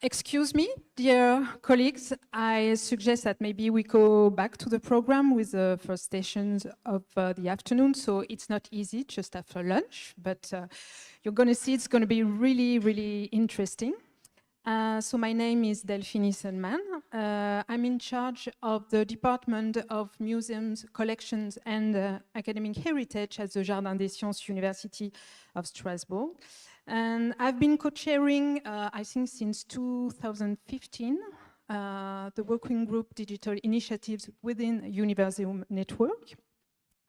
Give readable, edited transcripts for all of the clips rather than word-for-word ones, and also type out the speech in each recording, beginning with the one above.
Excuse me, dear colleagues, I suggest that maybe we go back to the program with the first stations of the afternoon. So it's not easy just after lunch, but you're going to see it's going to be really, really interesting. So my name is Delphine Isselman. I'm in charge of the Department of Museums, Collections and Academic Heritage at the Jardin des Sciences University of Strasbourg. And I've been co-chairing, I think since 2015, the working group Digital Initiatives within Universeum network.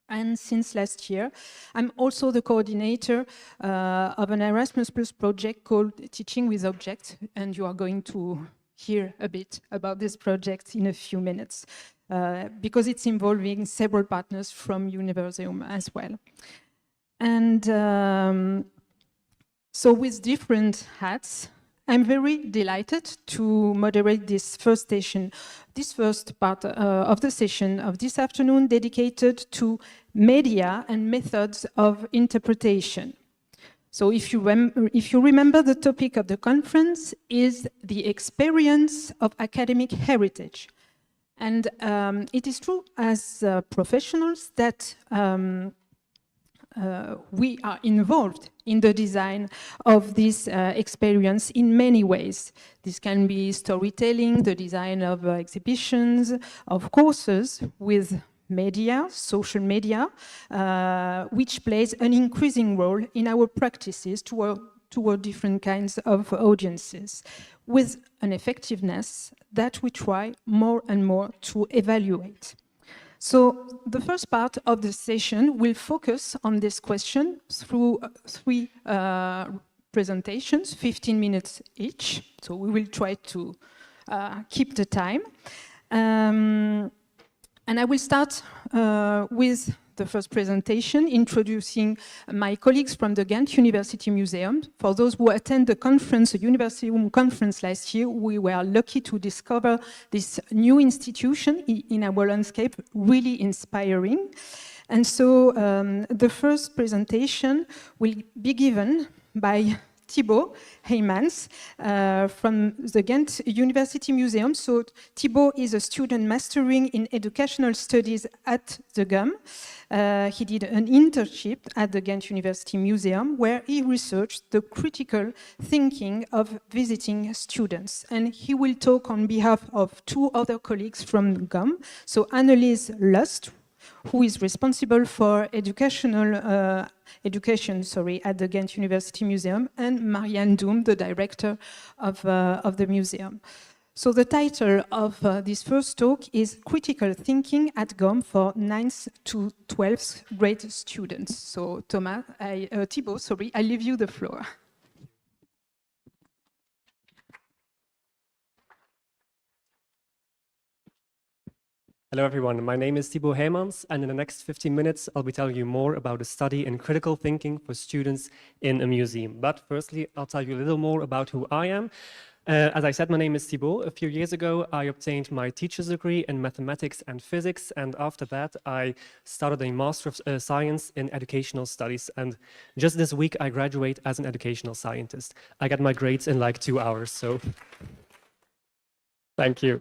And since last year, I'm also the coordinator of an Erasmus Plus project called Teaching with Objects, and you are going to hear a bit about this project in a few minutes, because it's involving several partners from Universeum as well. And so with different hats, I'm very delighted to moderate this first session, this first part of the session of this afternoon dedicated to media and methods of interpretation. So if you remember, the topic of the conference is the experience of academic heritage. And it is true as professionals that we are involved in the design of this experience in many ways. This can be storytelling, the design of exhibitions, of courses with media, social media, which plays an increasing role in our practices toward different kinds of audiences, with an effectiveness that we try more and more to evaluate. So the first part of the session will focus on this question through three presentations, 15 minutes each. So we will try to keep the time. And I will start with the first presentation, introducing my colleagues from the Ghent University Museum. For those who attend the conference, the Universeum conference last year, we were lucky to discover this new institution in our landscape, really inspiring. And so the first presentation will be given by Thibaut Heymans from the Ghent University Museum. So Thibaut is a student mastering in educational studies at the GUM. He did an internship at the Ghent University Museum where he researched the critical thinking of visiting students. And he will talk on behalf of two other colleagues from GUM. So Annelies Lust, who is responsible for education at the Ghent University Museum, and Marianne Doom, the director of the museum. So the title of this first talk is Critical Thinking at GUM for 9th to 12th grade students. So Thibaut, I leave you the floor. Hello everyone, my name is Thibaut Heymans, and in the next 15 minutes I'll be telling you more about a study in critical thinking for students in a museum. But firstly, I'll tell you a little more about who I am. As I said, my name is Thibaut. A few years ago I obtained my teacher's degree in mathematics and physics, and after that I started a Master of Science in Educational Studies, and just this week I graduate as an educational scientist. I got my grades in like 2 hours, so thank you.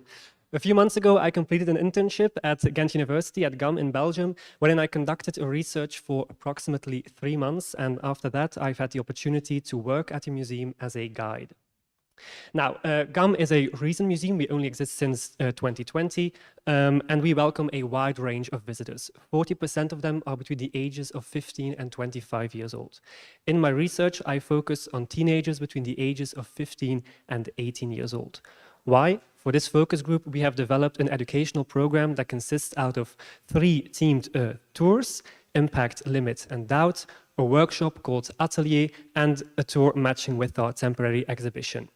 A few months ago, I completed an internship at Ghent University at GUM in Belgium, wherein I conducted a research for approximately 3 months, and after that, I've had the opportunity to work at a museum as a guide. Now, GUM is a recent museum. We only exist since 2020, and we welcome a wide range of visitors. 40% of them are between the ages of 15 and 25 years old. In my research, I focus on teenagers between the ages of 15 and 18 years old. Why? For this focus group, we have developed an educational program that consists out of 3 themed tours: Impact, Limit and Doubt, a workshop called Atelier, and a tour matching with our temporary exhibition.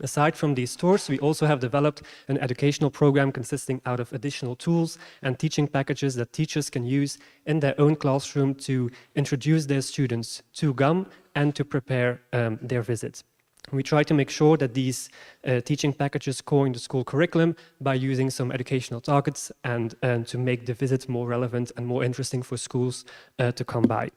Aside from these tours, we also have developed an educational program consisting out of additional tools and teaching packages that teachers can use in their own classroom to introduce their students to GUM and to prepare their visit. We try to make sure that these teaching packages core in the school curriculum by using some educational targets and to make the visit more relevant and more interesting for schools to come by.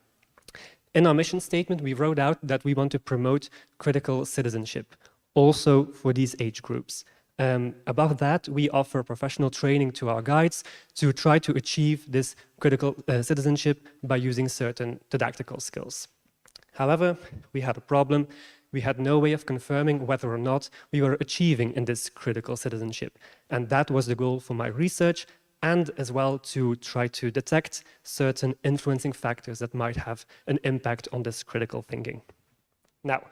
In our mission statement, we wrote out that we want to promote critical citizenship, also for these age groups. Above that, we offer professional training to our guides to try to achieve this critical citizenship by using certain didactical skills. However, we had a problem. We had no way of confirming whether or not we were achieving in this critical citizenship. And that was the goal for my research, and as well to try to detect certain influencing factors that might have an impact on this critical thinking. Now,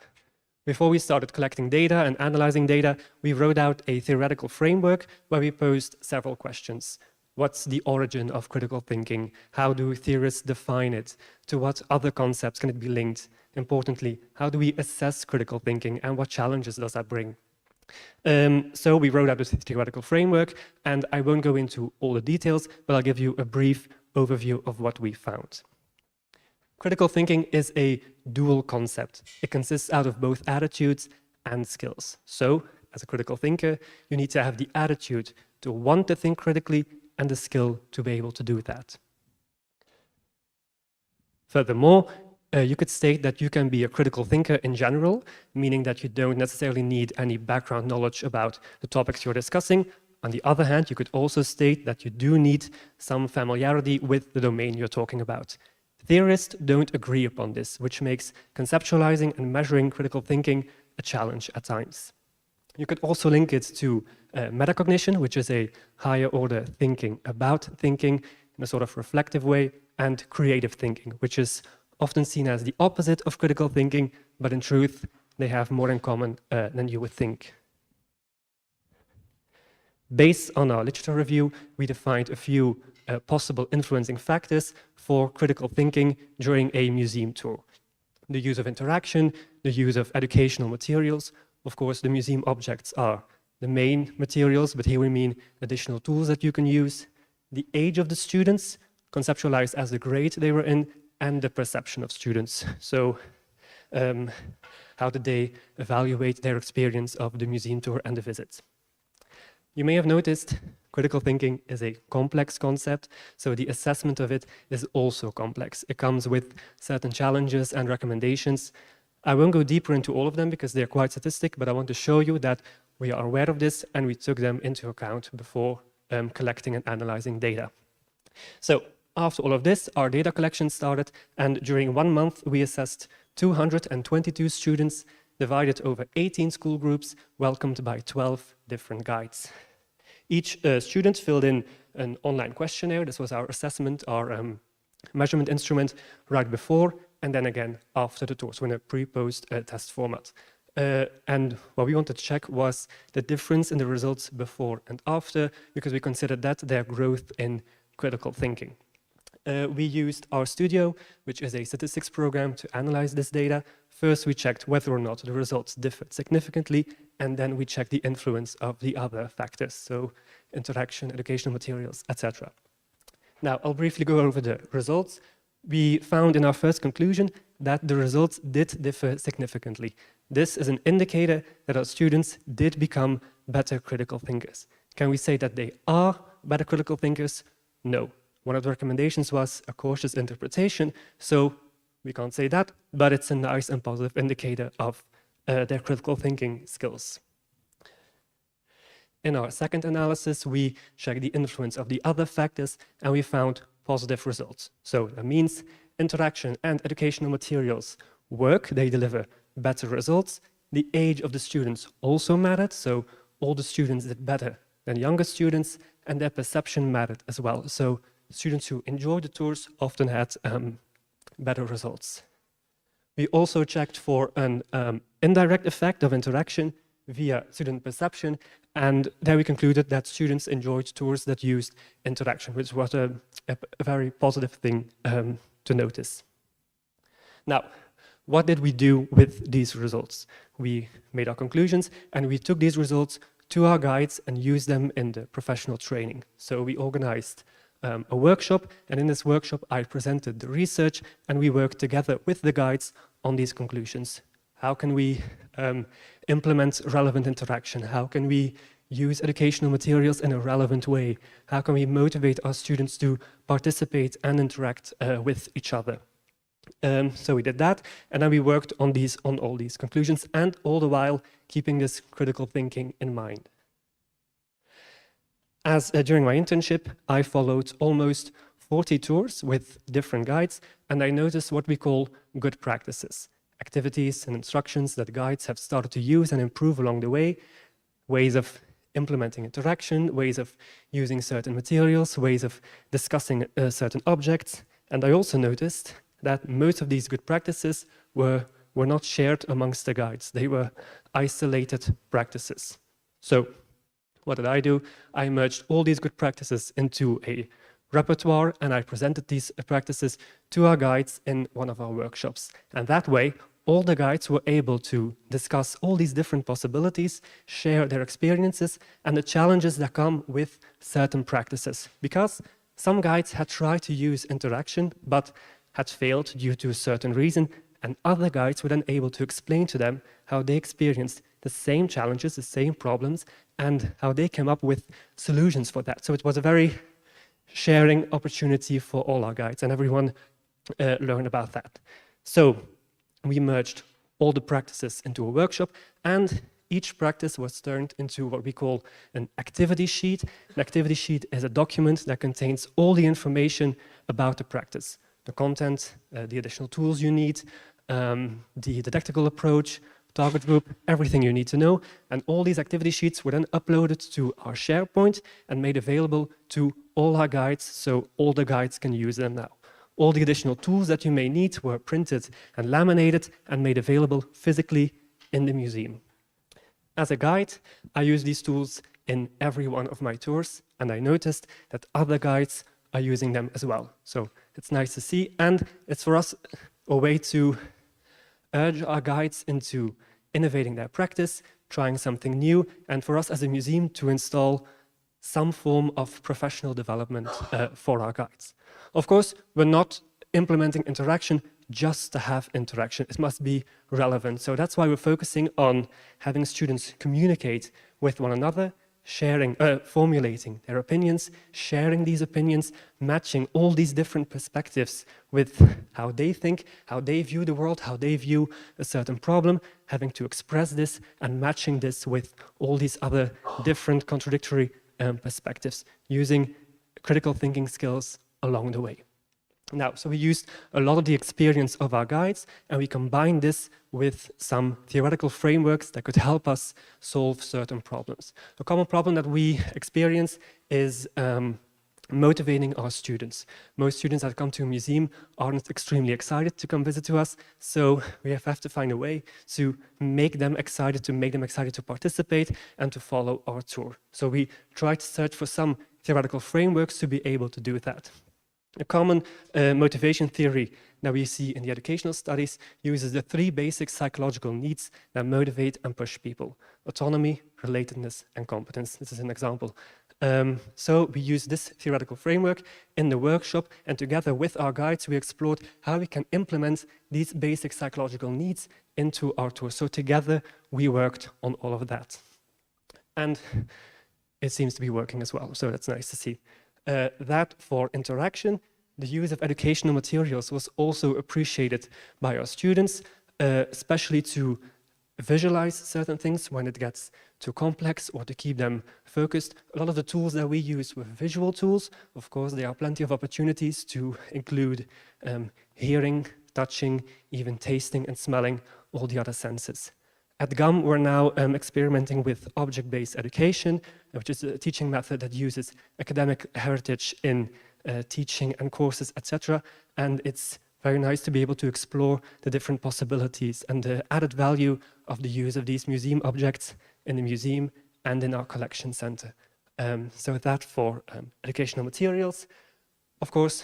before we started collecting data and analyzing data, we wrote out a theoretical framework where we posed several questions. What's the origin of critical thinking? How do theorists define it? To what other concepts can it be linked? Importantly, how do we assess critical thinking, and what challenges does that bring? So we wrote out a theoretical framework, and I won't go into all the details, but I'll give you a brief overview of what we found. Critical thinking is a dual concept. It consists out of both attitudes and skills. So, as a critical thinker, you need to have the attitude to want to think critically and the skill to be able to do that. Furthermore, you could state that you can be a critical thinker in general, meaning that you don't necessarily need any background knowledge about the topics you're discussing. On the other hand, you could also state that you do need some familiarity with the domain you're talking about. Theorists don't agree upon this, which makes conceptualizing and measuring critical thinking a challenge at times. You could also link it to metacognition, which is a higher order thinking about thinking in a sort of reflective way, and creative thinking, which is often seen as the opposite of critical thinking, but in truth, they have more in common than you would think. Based on our literature review, we defined a few possible influencing factors for critical thinking during a museum tour. The use of interaction, the use of educational materials. Of course, the museum objects are the main materials, but here we mean additional tools that you can use. The age of the students, conceptualized as the grade they were in, and the perception of students. So how did they evaluate their experience of the museum tour and the visit? You may have noticed critical thinking is a complex concept, so the assessment of it is also complex. It comes with certain challenges and recommendations. I won't go deeper into all of them because they're quite statistic, but I want to show you that we are aware of this and we took them into account before collecting and analyzing data. So after all of this, our data collection started, and during 1 month, we assessed 222 students divided over 18 school groups, welcomed by 12 different guides. Each student filled in an online questionnaire. This was our assessment, our measurement instrument right before, and then again after the tour, so in a pre-post test format. And what we wanted to check was the difference in the results before and after, because we considered that their growth in critical thinking. We used RStudio, which is a statistics program, to analyze this data. First, we checked whether or not the results differed significantly, and then we checked the influence of the other factors, so interaction, educational materials, etc. Now, I'll briefly go over the results. We found in our first conclusion that the results did differ significantly. This is an indicator that our students did become better critical thinkers. Can we say that they are better critical thinkers? No. One of the recommendations was a cautious interpretation, so we can't say that, but it's a nice and positive indicator of their critical thinking skills. In our second analysis, we checked the influence of the other factors, and we found positive results. So that means interaction and educational materials work, they deliver better results. The age of the students also mattered, so older students did better than younger students, and their perception mattered as well. So students who enjoyed the tours often had better results. We also checked for an indirect effect of interaction via student perception, and there we concluded that students enjoyed tours that used interaction, which was a very positive thing to notice. Now, what did we do with these results? We made our conclusions, and we took these results to our guides and used them in the professional training. So we organized a workshop, and in this workshop I presented the research, and we worked together with the guides on these conclusions. How can we implement relevant interaction? How can we use educational materials in a relevant way? How can we motivate our students to participate and interact with each other? So we did that, and then we worked on all these conclusions, and all the while keeping this critical thinking in mind. As during my internship, I followed almost 40 tours with different guides, and I noticed what we call good practices, activities and instructions that guides have started to use and improve along the way, ways of implementing interaction, ways of using certain materials, ways of discussing certain objects. And I also noticed that most of these good practices were not shared amongst the guides. They were isolated practices. So what did I do? I merged all these good practices into a repertoire, and I presented these practices to our guides in one of our workshops. And that way, all the guides were able to discuss all these different possibilities, share their experiences, and the challenges that come with certain practices. Because some guides had tried to use interaction, but had failed due to a certain reason, and other guides were then able to explain to them how they experienced the same challenges, the same problems, and how they came up with solutions for that. So it was a very sharing opportunity for all our guides, and everyone learned about that. So we merged all the practices into a workshop, and each practice was turned into what we call an activity sheet. An activity sheet is a document that contains all the information about the practice, the content, the additional tools you need, the didactical approach, target group, everything you need to know. And all these activity sheets were then uploaded to our SharePoint and made available to all our guides, so all the guides can use them now. All the additional tools that you may need were printed and laminated and made available physically in the museum. As a guide, I use these tools in every one of my tours, and I noticed that other guides are using them as well. So it's nice to see, and it's for us a way to urge our guides into innovating their practice, trying something new, and for us as a museum to install some form of professional development for our guides. Of course, we're not implementing interaction just to have interaction. It must be relevant. So that's why we're focusing on having students communicate with one another, sharing, formulating their opinions, sharing these opinions, matching all these different perspectives with how they think, how they view the world, how they view a certain problem, having to express this and matching this with all these other different contradictory perspectives, using critical thinking skills along the way. Now, so we used a lot of the experience of our guides, and we combined this with some theoretical frameworks that could help us solve certain problems. A common problem that we experience is motivating our students. Most students that come to a museum aren't extremely excited to come visit to us, so we have to find a way to make them excited to participate and to follow our tour. So we try to search for some theoretical frameworks to be able to do that. A common motivation theory that we see in the educational studies uses the three basic psychological needs that motivate and push people: autonomy, relatedness, and competence. This is an example. So we use this theoretical framework in the workshop, and together with our guides, we explored how we can implement these basic psychological needs into our tour. So together, we worked on all of that. And it seems to be working as well, so that's nice to see. That for interaction, the use of educational materials was also appreciated by our students, especially to visualize certain things when it gets too complex or to keep them focused. A lot of the tools that we use were visual tools. Of course, there are plenty of opportunities to include hearing, touching, even tasting and smelling, all the other senses. At GUM, we're now experimenting with object-based education, which is a teaching method that uses academic heritage in teaching and courses, etc. And it's very nice to be able to explore the different possibilities and the added value of the use of these museum objects in the museum and in our collection center. So that for educational materials. Of course,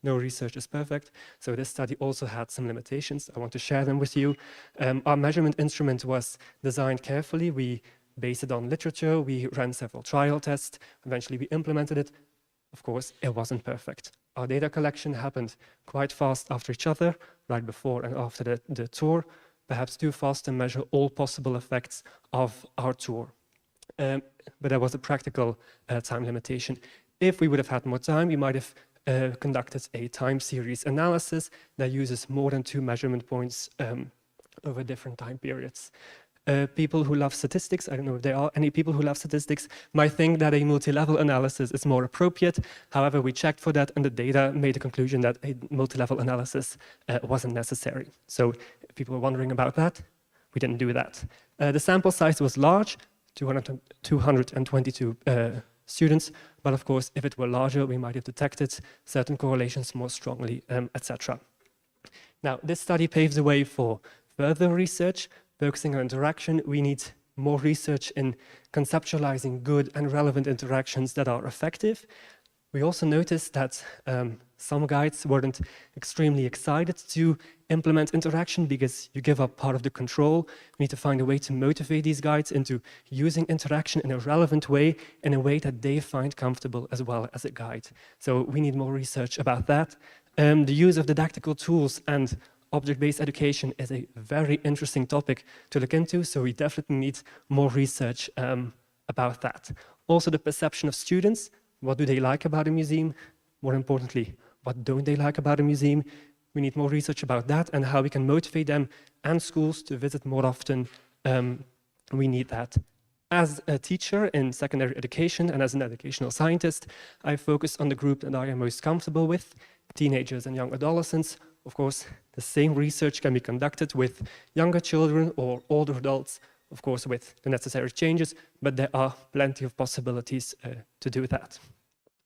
no research is perfect, so this study also had some limitations. I want to share them with you. Our measurement instrument was designed carefully. We based it on literature, we ran several trial tests, eventually we implemented it. Of course, it wasn't perfect. Our data collection happened quite fast after each other, right before and after the tour, perhaps too fast to measure all possible effects of our tour. But there was a practical time limitation. If we would have had more time, we might have conducted a time series analysis that uses more than 2 measurement points over different time periods. People who love statistics, I don't know if there are any people who love statistics, might think that a multi-level analysis is more appropriate. However, we checked for that and the data made the conclusion that a multi-level analysis wasn't necessary. So if people were wondering about that, we didn't do that. The sample size was large, 222 students, but of course, if it were larger, we might have detected certain correlations more strongly, etc. Now, this study paves the way for further research. Focusing on interaction, we need more research in conceptualizing good and relevant interactions that are effective. We also noticed that some guides weren't extremely excited to implement interaction because you give up part of the control. We need to find a way to motivate these guides into using interaction in a relevant way, in a way that they find comfortable as well as a guide. So we need more research about that. The use of didactical tools and object-based education is a very interesting topic to look into, so we definitely need more research about that. Also, the perception of students. What do they like about a museum? More importantly, what don't they like about a museum? We need more research about that and how we can motivate them and schools to visit more often. We need that. As a teacher in secondary education and as an educational scientist, I focus on the group that I am most comfortable with, teenagers and young adolescents. Of course, the same research can be conducted with younger children or older adults, of course, with the necessary changes, but there are plenty of possibilities to do that.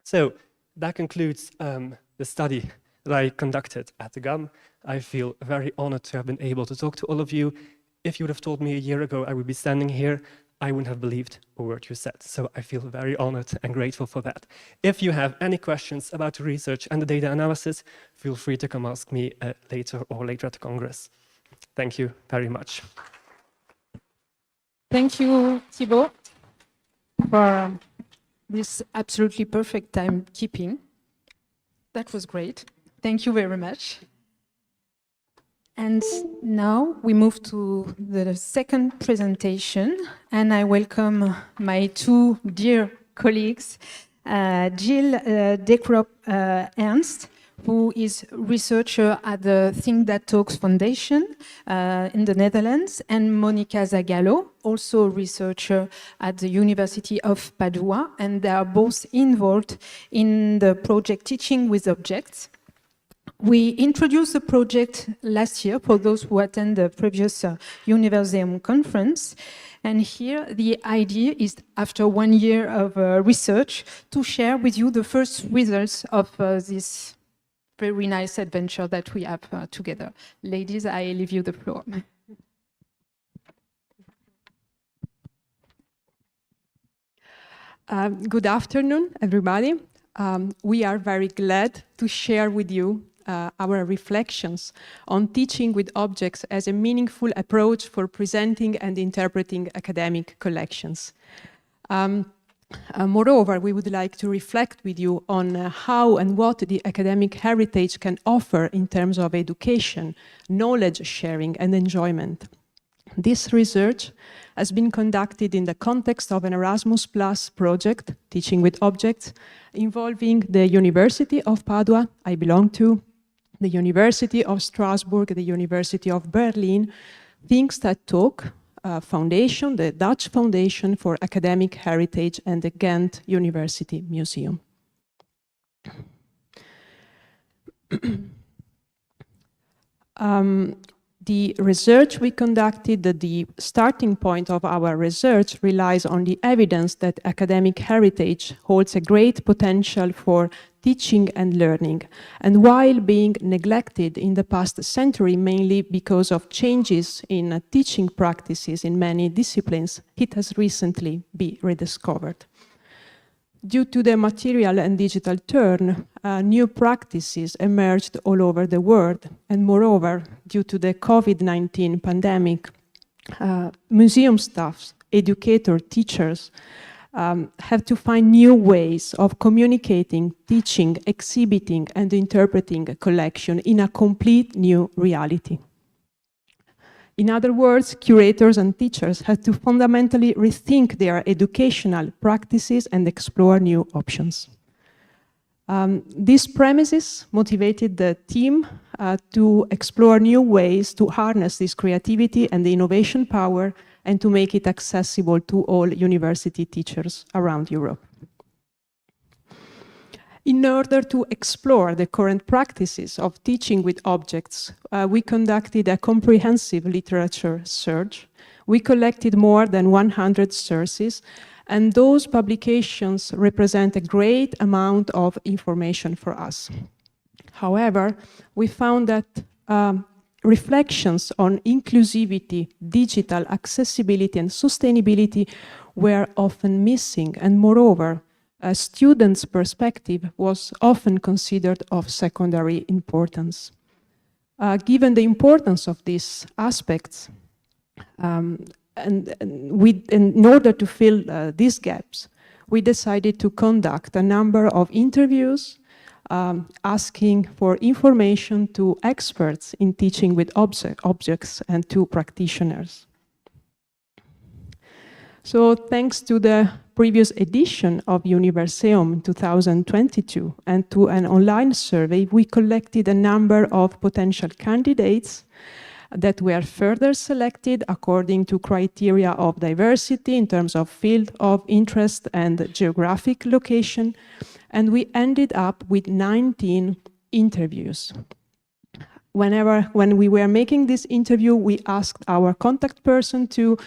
So that concludes the study that I conducted at the GAM. I feel very honored to have been able to talk to all of you. If you would have told me a year ago I would be standing here, I wouldn't have believed a word you said. So I feel very honored and grateful for that. If you have any questions about the research and the data analysis, feel free to come ask me later at the Congress. Thank you very much. Thank you, Thibaut, for this absolutely perfect timekeeping. That was great. Thank you very much. And now we move to the second presentation, and I welcome my two dear colleagues, Jill Dekrop-Ernst, who is researcher at the Think That Talks Foundation in the Netherlands, and Monica Zagallo, also researcher at the University of Padua, and they are both involved in the project Teaching with Objects. We introduced the project last year for those who attend the previous Universeum conference. And here the idea is, after 1 year of research, to share with you the first results of this very nice adventure that we have together. Ladies, I leave you the floor. Good afternoon, everybody. We are very glad to share with you our reflections on teaching with objects as a meaningful approach for presenting and interpreting academic collections. Moreover, we would like to reflect with you on how and what the academic heritage can offer in terms of education, knowledge sharing, and enjoyment. This research has been conducted in the context of an Erasmus Plus project, Teaching with Objects, involving the University of Padua, I belong to, the University of Strasbourg, the University of Berlin, Think That Talk Foundation, the Dutch Foundation for Academic Heritage, and the Ghent University Museum. The research we conducted, the starting point of our research relies on the evidence that academic heritage holds a great potential for teaching and learning, and while being neglected in the past century, mainly because of changes in teaching practices in many disciplines, it has recently been rediscovered. Due to the material and digital turn, new practices emerged all over the world, and moreover, due to the COVID-19 pandemic, museum staffs, educators, teachers have to find new ways of communicating, teaching, exhibiting, and interpreting a collection in a complete new reality. In other words, curators and teachers have to fundamentally rethink their educational practices and explore new options. These premises motivated the team to explore new ways to harness this creativity and the innovation power and to make it accessible to all university teachers around Europe. In order to explore the current practices of teaching with objects, we conducted a comprehensive literature search. We collected more than 100 sources, and those publications represent a great amount of information for us. However, we found that reflections on inclusivity, digital accessibility, and sustainability were often missing, and moreover, a student's perspective was often considered of secondary importance. Given the importance of these aspects, in order to fill these gaps, we decided to conduct a number of interviews asking for information to experts in teaching with objects and to practitioners. So thanks to the previous edition of Universeum 2022 and to an online survey, we collected a number of potential candidates that were further selected according to criteria of diversity in terms of field of interest and geographic location, and we ended up with 19 interviews. When we were making this interview, we asked our contact person to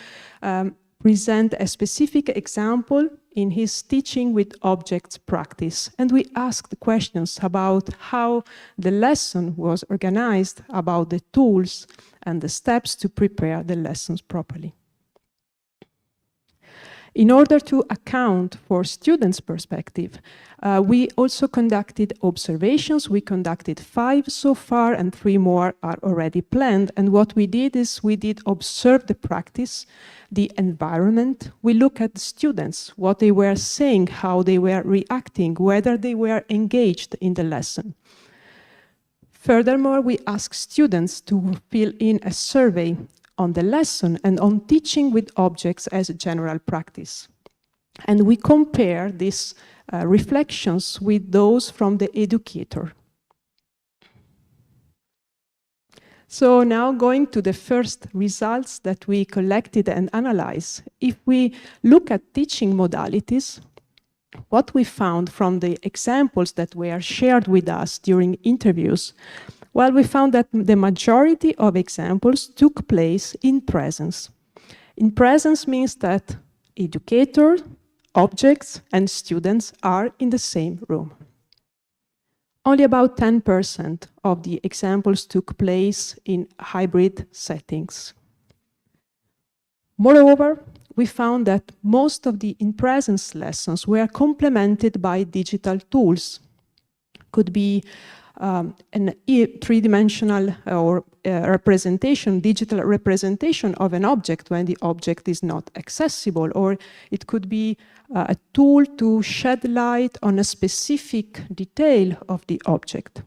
present a specific example in his teaching with objects practice. And we asked questions about how the lesson was organized, about the tools and the steps to prepare the lessons properly. In order to account for students' perspective, we also conducted observations. We conducted 5 so far, and 3 more are already planned. And what we did is we did observe the practice, the environment. We look at the students, what they were saying, how they were reacting, whether they were engaged in the lesson. Furthermore, we asked students to fill in a survey on the lesson and on teaching with objects as a general practice. And we compare these reflections with those from the educator. So now going to the first results that we collected and analyzed. If we look at teaching modalities, what we found from the examples that were shared with us during interviews, well, we found that the majority of examples took place in presence. In presence means that educator, objects, and students are in the same room. Only about 10% of the examples took place in hybrid settings. Moreover, we found that most of the in-presence lessons were complemented by digital tools. Could be an three-dimensional or representation, digital representation of an object when the object is not accessible, or it could be a tool to shed light on a specific detail of the object.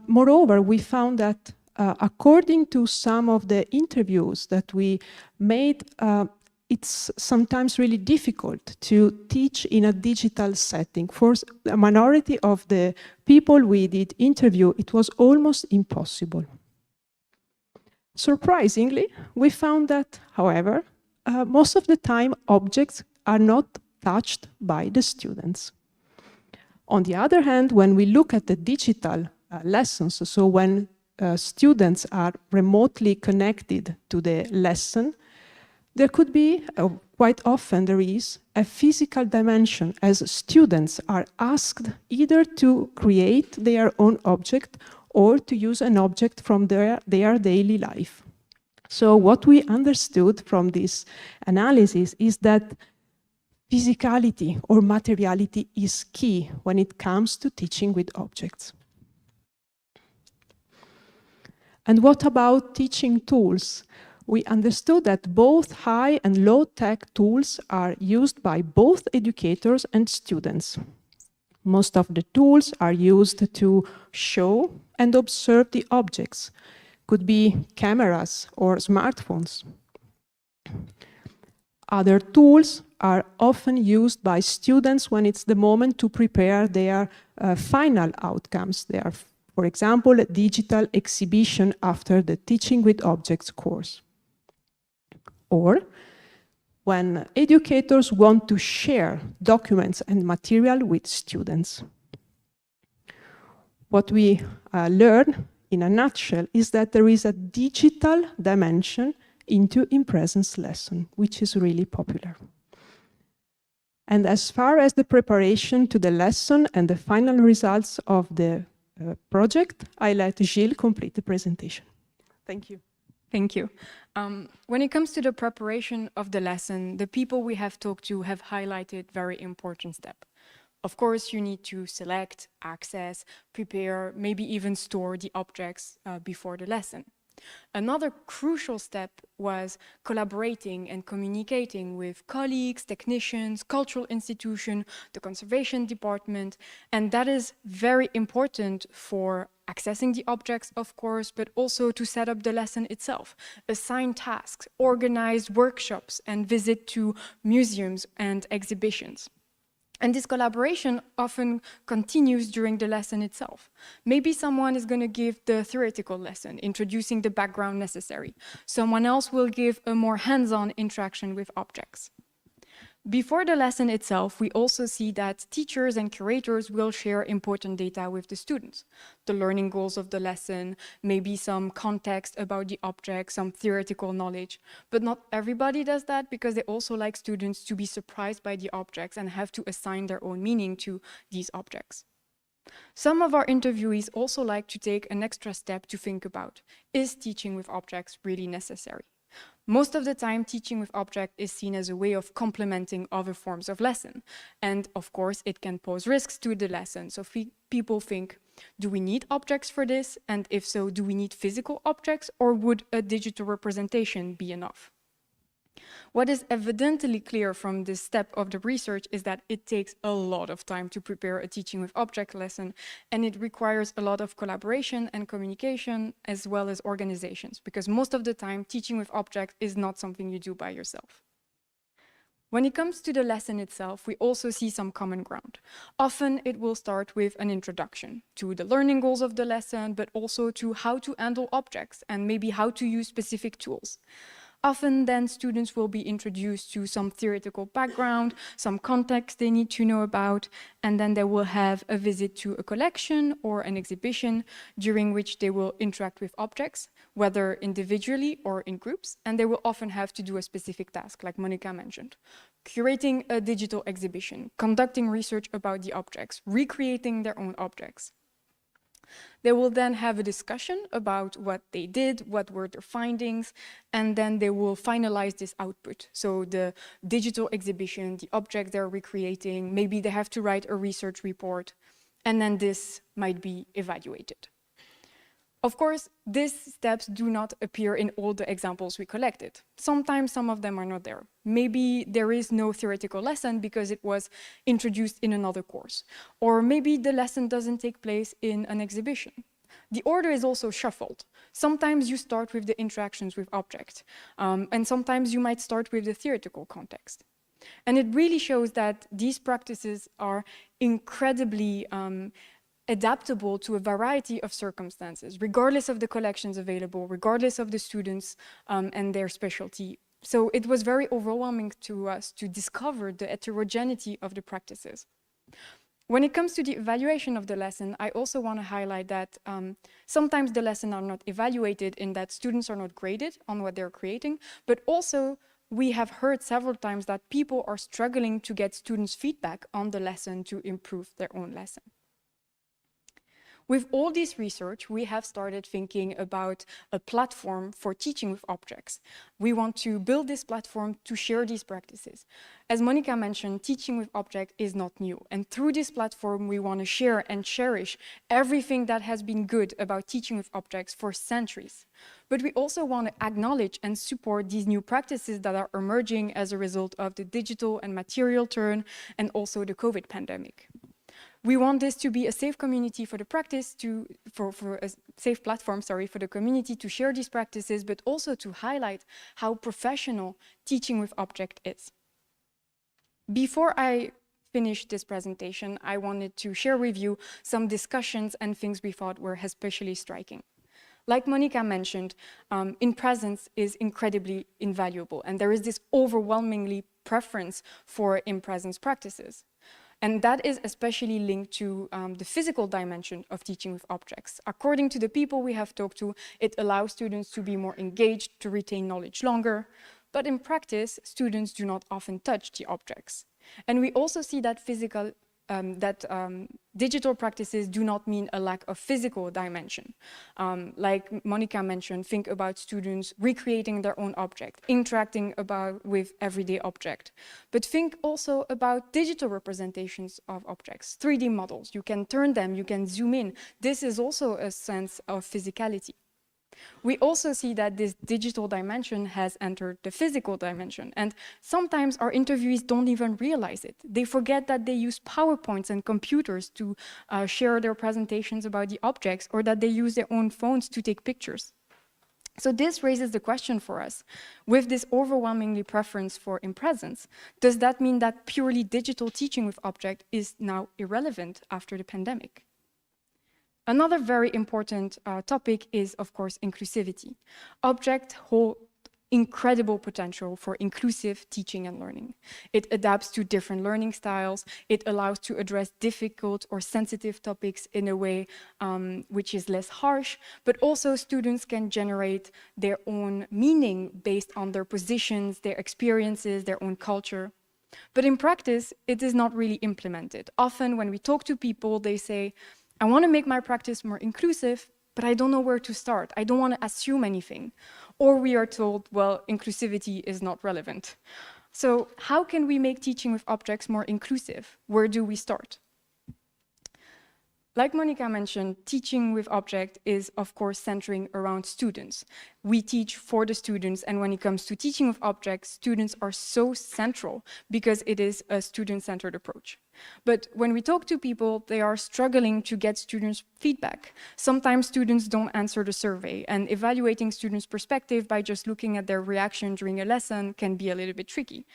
Moreover, we found that according to some of the interviews that we made, it's sometimes really difficult to teach in a digital setting. For a minority of the people we did interview, it was almost impossible. Surprisingly, we found that, however, most of the time objects are not touched by the students. On the other hand, when we look at the digital lessons, so when students are remotely connected to the lesson, there could be, quite often there is, a physical dimension as students are asked either to create their own object or to use an object from their daily life. So what we understood from this analysis is that physicality or materiality is key when it comes to teaching with objects. And what about teaching tools? We understood that both high and low-tech tools are used by both educators and students. Most of the tools are used to show and observe the objects. Could be cameras or smartphones. Other tools are often used by students when it's the moment to prepare their final outcomes. They are, for example, a digital exhibition after the Teaching with Objects course. Or when educators want to share documents and material with students. What we learn, in a nutshell, is that there is a digital dimension into in-presence lesson, which is really popular. And as far as the preparation to the lesson and the final results of the project, I let Gilles complete the presentation. Thank you. Thank you. When it comes to the preparation of the lesson, the people we have talked to have highlighted very important step. Of course, you need to select, access, prepare, maybe even store the objects before the lesson. Another crucial step was collaborating and communicating with colleagues, technicians, cultural institutions, the conservation department, and that is very important for accessing the objects, of course, but also to set up the lesson itself, assign tasks, organize workshops, and visit to museums and exhibitions. And this collaboration often continues during the lesson itself. Maybe someone is going to give the theoretical lesson, introducing the background necessary. Someone else will give a more hands-on interaction with objects. Before the lesson itself, we also see that teachers and curators will share important data with the students. The learning goals of the lesson, maybe some context about the object, some theoretical knowledge. But not everybody does that because they also like students to be surprised by the objects and have to assign their own meaning to these objects. Some of our interviewees also like to take an extra step to think about, is teaching with objects really necessary? Most of the time, teaching with object is seen as a way of complementing other forms of lesson. And of course, it can pose risks to the lesson. So people think, do we need objects for this? And if so, do we need physical objects or would a digital representation be enough? What is evidently clear from this step of the research is that it takes a lot of time to prepare a teaching with object lesson, and it requires a lot of collaboration and communication as well as organizations, because most of the time teaching with object is not something you do by yourself. When it comes to the lesson itself, we also see some common ground. Often it will start with an introduction to the learning goals of the lesson, but also to how to handle objects and maybe how to use specific tools. Often then students will be introduced to some theoretical background, some context they need to know about, and then they will have a visit to a collection or an exhibition during which they will interact with objects, whether individually or in groups, and they will often have to do a specific task, like Monica mentioned. Curating a digital exhibition, conducting research about the objects, recreating their own objects. They will then have a discussion about what they did, what were their findings, and then they will finalize this output. So the digital exhibition, the object they're recreating, maybe they have to write a research report, and then this might be evaluated. Of course, these steps do not appear in all the examples we collected. Sometimes some of them are not there. Maybe there is no theoretical lesson because it was introduced in another course. Or maybe the lesson doesn't take place in an exhibition. The order is also shuffled. Sometimes you start with the interactions with objects, and sometimes you might start with the theoretical context. And it really shows that these practices are incredibly adaptable to a variety of circumstances, regardless of the collections available, regardless of the students and their specialty. So it was very overwhelming to us to discover the heterogeneity of the practices. When it comes to the evaluation of the lesson, I also want to highlight that sometimes the lessons are not evaluated in that students are not graded on what they're creating, but also we have heard several times that people are struggling to get students' feedback on the lesson to improve their own lesson. With all this research, we have started thinking about a platform for teaching with objects. We want to build this platform to share these practices. As Monica mentioned, teaching with objects is not new. And through this platform, we want to share and cherish everything that has been good about teaching with objects for centuries. But we also want to acknowledge and support these new practices that are emerging as a result of the digital and material turn and also the COVID pandemic. We want this to be a safe community for the practice, for a safe platform, for the community to share these practices, but also to highlight how professional teaching with object is. Before I finish this presentation, I wanted to share with you some discussions and things we thought were especially striking. Like Monica mentioned, in presence is incredibly invaluable, and there is this overwhelmingly preference for in-presence practices. And that is especially linked to the physical dimension of teaching with objects. According to the people we have talked to, it allows students to be more engaged, to retain knowledge longer. But in practice, students do not often touch the objects. And we also see that digital practices do not mean a lack of physical dimension. Like Monica mentioned, think about students recreating their own object, interacting with everyday object. But think also about digital representations of objects, 3D models. You can turn them, you can zoom in. This is also a sense of physicality. We also see that this digital dimension has entered the physical dimension, and sometimes our interviewees don't even realize it. They forget that they use PowerPoints and computers to share their presentations about the objects, or that they use their own phones to take pictures. So this raises the question for us, with this overwhelmingly preference for in-presence, does that mean that purely digital teaching with object is now irrelevant after the pandemic? Another very important topic is, of course, inclusivity. Objects hold incredible potential for inclusive teaching and learning. It adapts to different learning styles. It allows to address difficult or sensitive topics in a way which is less harsh, but also students can generate their own meaning based on their positions, their experiences, their own culture. But in practice, it is not really implemented. Often when we talk to people, they say, I want to make my practice more inclusive, but I don't know where to start. I don't want to assume anything. Or we are told, well, inclusivity is not relevant. So how can we make teaching with objects more inclusive? Where do we start? Like Monica mentioned, teaching with object is, of course, centering around students. We teach for the students, and when it comes to teaching with objects, students are so central because it is a student-centered approach. But when we talk to people, they are struggling to get students' feedback. Sometimes students don't answer the survey, and evaluating students' perspective by just looking at their reaction during a lesson can be a little bit tricky.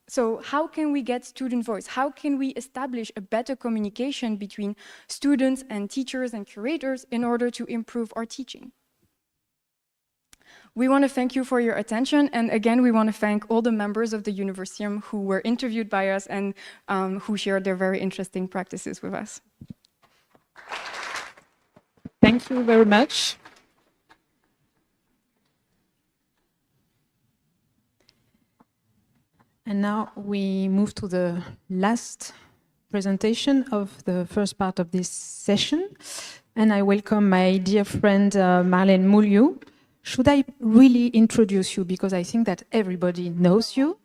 So how can we get student voice? How can we establish a better communication between students and teachers and curators in order to improve our teaching? We want to thank you for your attention, and again, we want to thank all the members of the Universeum who were interviewed by us and who shared their very interesting practices with us. Thank you very much. And now we move to the last presentation of the first part of this session. And I welcome my dear friend Marlène Mouliou. Should I really introduce you? Because I think that everybody knows you.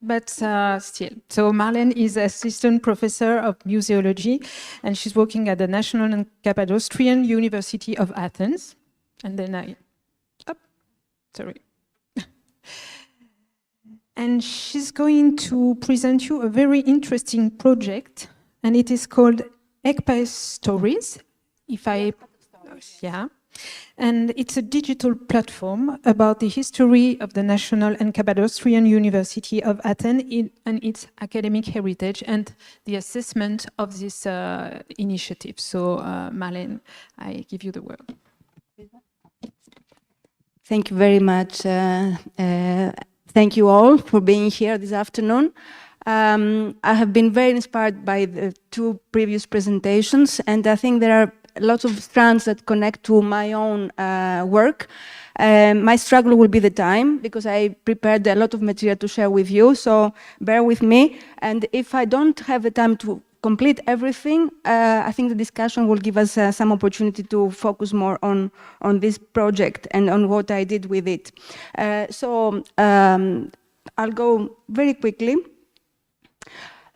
But still. So Marlène is assistant professor of museology, and she's working at the National and Cappadocian University of Athens. And then And she's going to present you a very interesting project, and it is called ECPA Stories. And it's a digital platform about the history of the National and Cappadocian University of Athens and its academic heritage and the assessment of this initiative. So, Marlène, I give you the word. Thank you very much. Thank you all for being here this afternoon. I have been very inspired by the two previous presentations, and I think there are lots of strands that connect to my own work. My struggle will be the time, because I prepared a lot of material to share with you, so bear with me. And if I don't have the time to complete everything, I think the discussion will give us some opportunity to focus more on this project and on what I did with it. I'll go very quickly.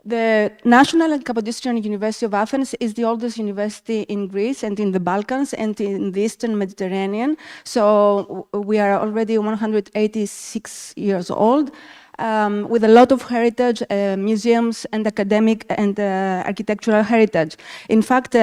The National and Cappadocian University of Athens is the oldest university in Greece and in the Balkans and in the Eastern Mediterranean. So we are already 186 years old. with a lot of heritage, museums and academic and architectural heritage. In fact,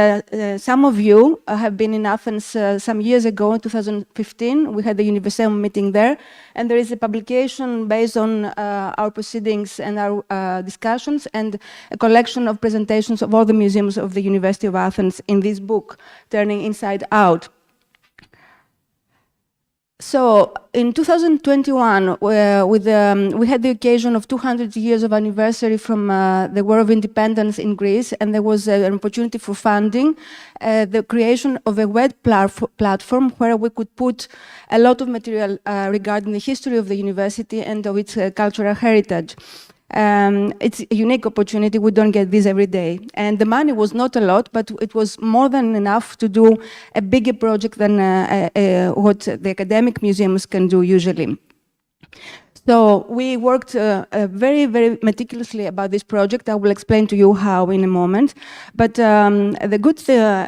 some of you have been in Athens some years ago, in 2015. We had the Universeum meeting there, and there is a publication based on our proceedings and our discussions, and a collection of presentations of all the museums of the University of Athens in this book, Turning Inside Out. So in 2021, we had the occasion of 200 years of anniversary from the War of Independence in Greece, and there was an opportunity for funding the creation of a web platform where we could put a lot of material regarding the history of the university and of its cultural heritage. It's a unique opportunity. We don't get this every day. And the money was not a lot, but it was more than enough to do a bigger project than what the academic museums can do usually. So we worked very, very meticulously about this project. I will explain to you how in a moment. But the good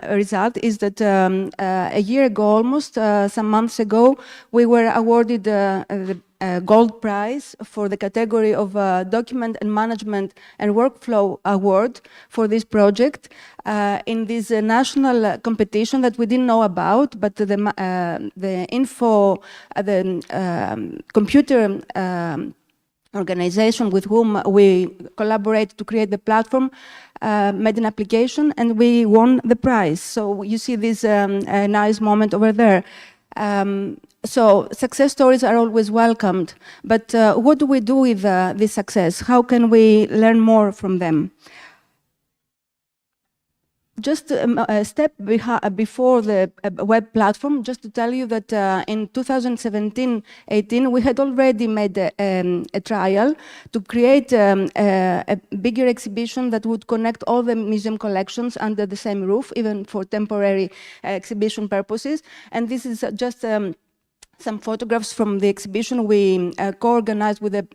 result is that a year ago, almost some months ago, we were awarded the Gold Prize for the category of Document and Management and Workflow Award for this project in this national competition that we didn't know about, but the computer organization with whom we collaborate to create the platform made an application, and we won the prize. So you see this nice moment over there. So success stories are always welcomed, but what do we do with this success? How can we learn more from them? Just a step before the web platform, just to tell you that in 2017-18, we had already made a trial to create a bigger exhibition that would connect all the museum collections under the same roof, even for temporary exhibition purposes. And this is just some photographs from the exhibition we co-organized with the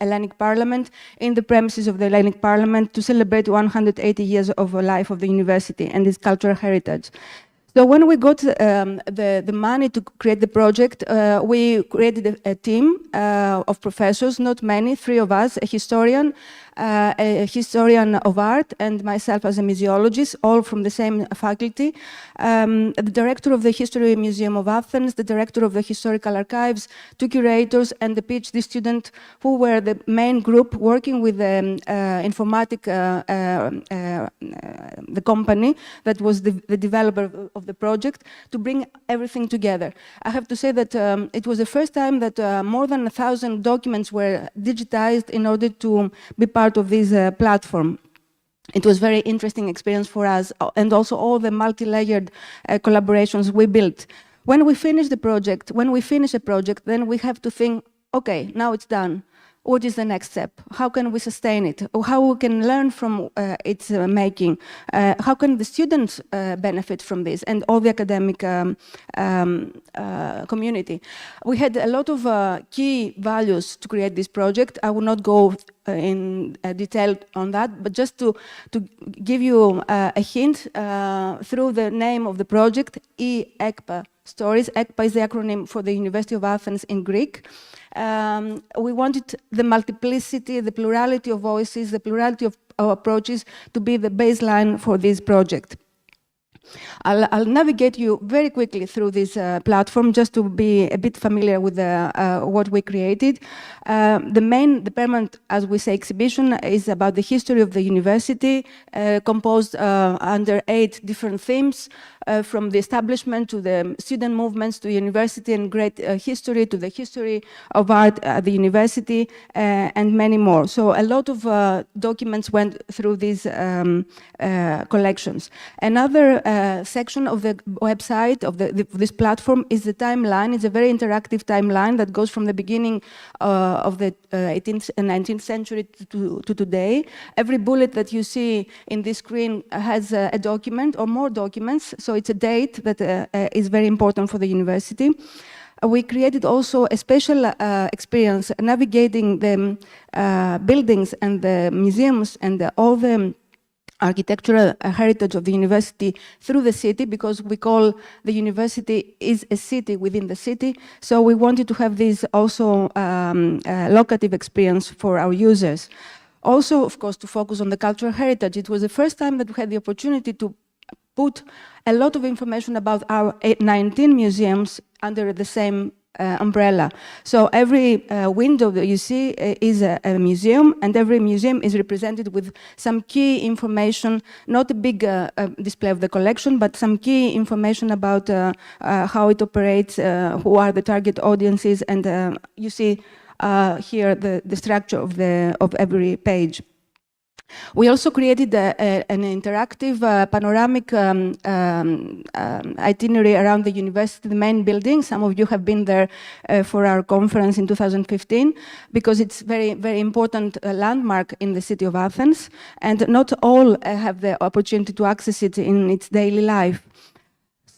Hellenic Parliament in the premises of the Hellenic Parliament to celebrate 180 years of life of the university and its cultural heritage. So when we got the money to create the project, we created a team of professors, not many, 3 of us, a historian of art, and myself as a museologist, all from the same faculty, the director of the History Museum of Athens, the director of the Historical Archives, 2 curators, and the PhD student who were the main group working with the the company that was the developer of the project, to bring everything together. I have to say that it was the first time that more than 1,000 documents were digitized in order to be part of this platform. It was a very interesting experience for us, and also all the multi-layered collaborations we built. When we finish a project, then we have to think, okay, now it's done. What is the next step? How can we sustain it? Or how we can learn from its making? How can the students benefit from this, and all the academic community? We had a lot of key values to create this project. I will not go in detail on that, but just to give you a hint through the name of the project, EECPA Stories. ECPA is the acronym for the University of Athens in Greek. We wanted the multiplicity, the plurality of voices, the plurality of approaches to be the baseline for this project. I'll navigate you very quickly through this platform just to be a bit familiar with what we created. The permanent, as we say, exhibition is about the history of the university, composed under 8 different themes, from the establishment to the student movements to university and great history to the history of art at the university, and many more. So a lot of documents went through these collections. Another section of the website of this platform is the timeline. It's a very interactive timeline that goes from the beginning of the 18th and 19th century to today. Every bullet that you see in this screen has a document or more documents, so it's a date that is very important for the university. We created also a special experience navigating the buildings and the museums and all the architectural heritage of the university through the city, because we call the university is a city within the city. So we wanted to have this also locative experience for our users. Also, of course, to focus on the cultural heritage. It was the first time that we had the opportunity to put a lot of information about our 19 museums under the same umbrella. So every window that you see is a museum, and every museum is represented with some key information, not a big display of the collection, but some key information about how it operates, who are the target audiences, and you see here the structure of every page. We also created an interactive panoramic itinerary around the university, the main building. Some of you have been there for our conference in 2015, because it's very, very important landmark in the city of Athens, and not all have the opportunity to access it in its daily life.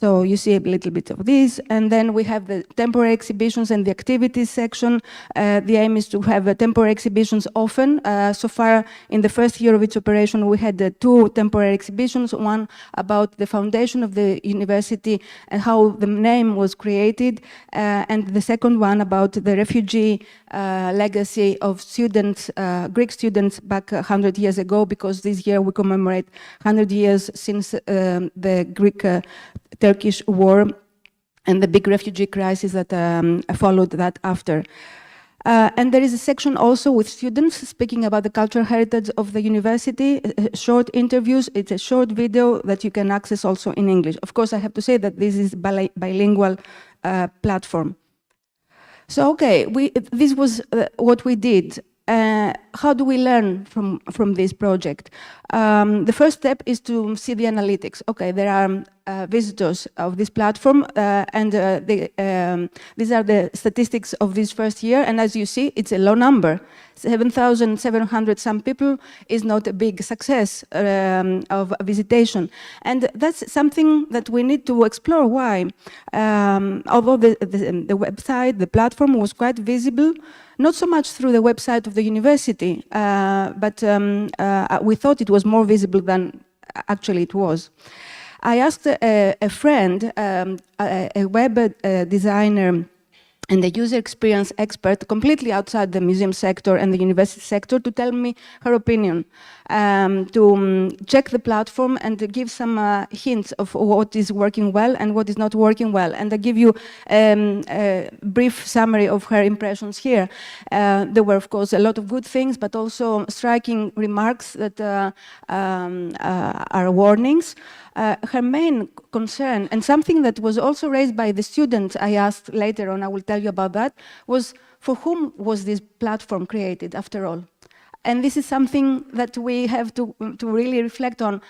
So you see a little bit of this, and then we have the temporary exhibitions and the activities section. The aim is to have temporary exhibitions often. So far, in the first year of its operation, we had 2 temporary exhibitions, one about the foundation of the university and how the name was created, and the second one about the refugee legacy of students, Greek students back 100 years ago, because this year we commemorate 100 years since the Greek-Turkish war and the big refugee crisis that followed that after. And there is a section also with students speaking about the cultural heritage of the university, short interviews. It's a short video that you can access also in English. Of course, I have to say that this is bilingual platform. So, okay, this was what we did. How do we learn from this project? The first step is to see the analytics. Okay, there are visitors of this platform, and these are the statistics of this first year. And as you see, it's a low number. 7,700 some people is not a big success of visitation. And that's something that we need to explore. Why? Although the website, the platform was quite visible, not so much through the website of the university, but we thought it was more visible than actually it was. I asked a friend, a web designer and a user experience expert completely outside the museum sector and the university sector, to tell me her opinion, to check the platform and to give some hints of what is working well and what is not working well. And I give you a brief summary of her impressions here. There were, of course, a lot of good things, but also striking remarks that are warnings. Her main concern, and something that was also raised by the students I asked later on, I will tell you about that, was for whom was this platform created after all? And this is something that we have to really reflect on.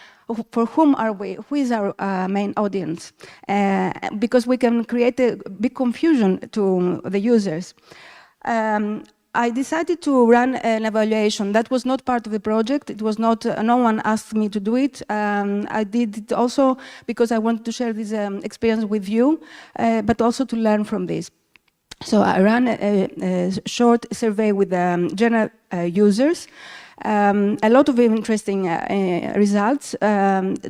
For whom are we? Who is our main audience? Because we can create a big confusion to the users. I decided to run an evaluation. That was not part of the project. It was not, no one asked me to do it. I did it also because I wanted to share this experience with you, but also to learn from this. So I ran a short survey with general users. A lot of interesting results.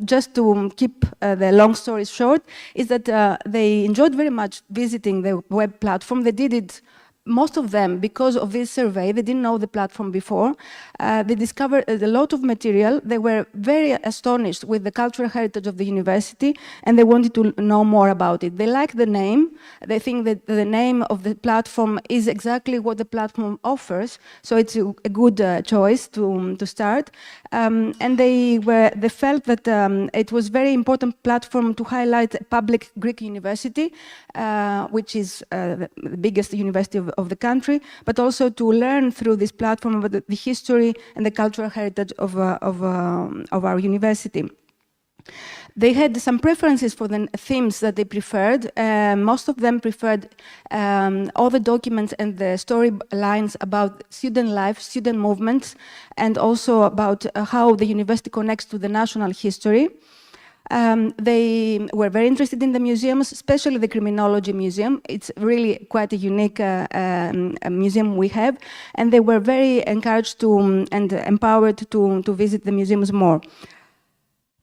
Just to keep the long story short, is that they enjoyed very much visiting the web platform. They did it, most of them, because of this survey. They didn't know the platform before. They discovered a lot of material. They were very astonished with the cultural heritage of the university, and they wanted to know more about it. They like the name. They think that the name of the platform is exactly what the platform offers, so it's a good choice to start. And they felt that it was a very important platform to highlight a public Greek university, which is the biggest university of the country, but also to learn through this platform about the history and the cultural heritage of our university. They had some preferences for the themes that they preferred. Most of them preferred all the documents and the storylines about student life, student movements, and also about how the university connects to the national history. They were very interested in the museums, especially the Criminology Museum. It's really quite a unique museum we have, and they were very encouraged to and empowered to visit the museums more.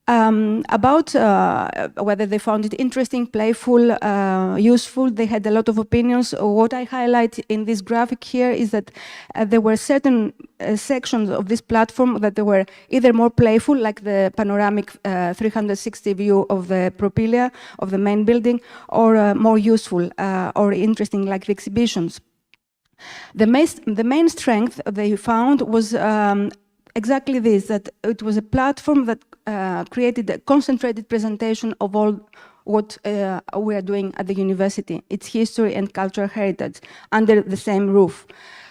About whether they found it interesting, playful, useful, they had a lot of opinions. What I highlight in this graphic here is that there were certain sections of this platform that they were either more playful, like the panoramic 360 view of the propylia of the main building, or more useful or interesting, like the exhibitions. The main strength they found was exactly this, that it was a platform that created a concentrated presentation of all what we are doing at the university, its history and cultural heritage, under the same roof.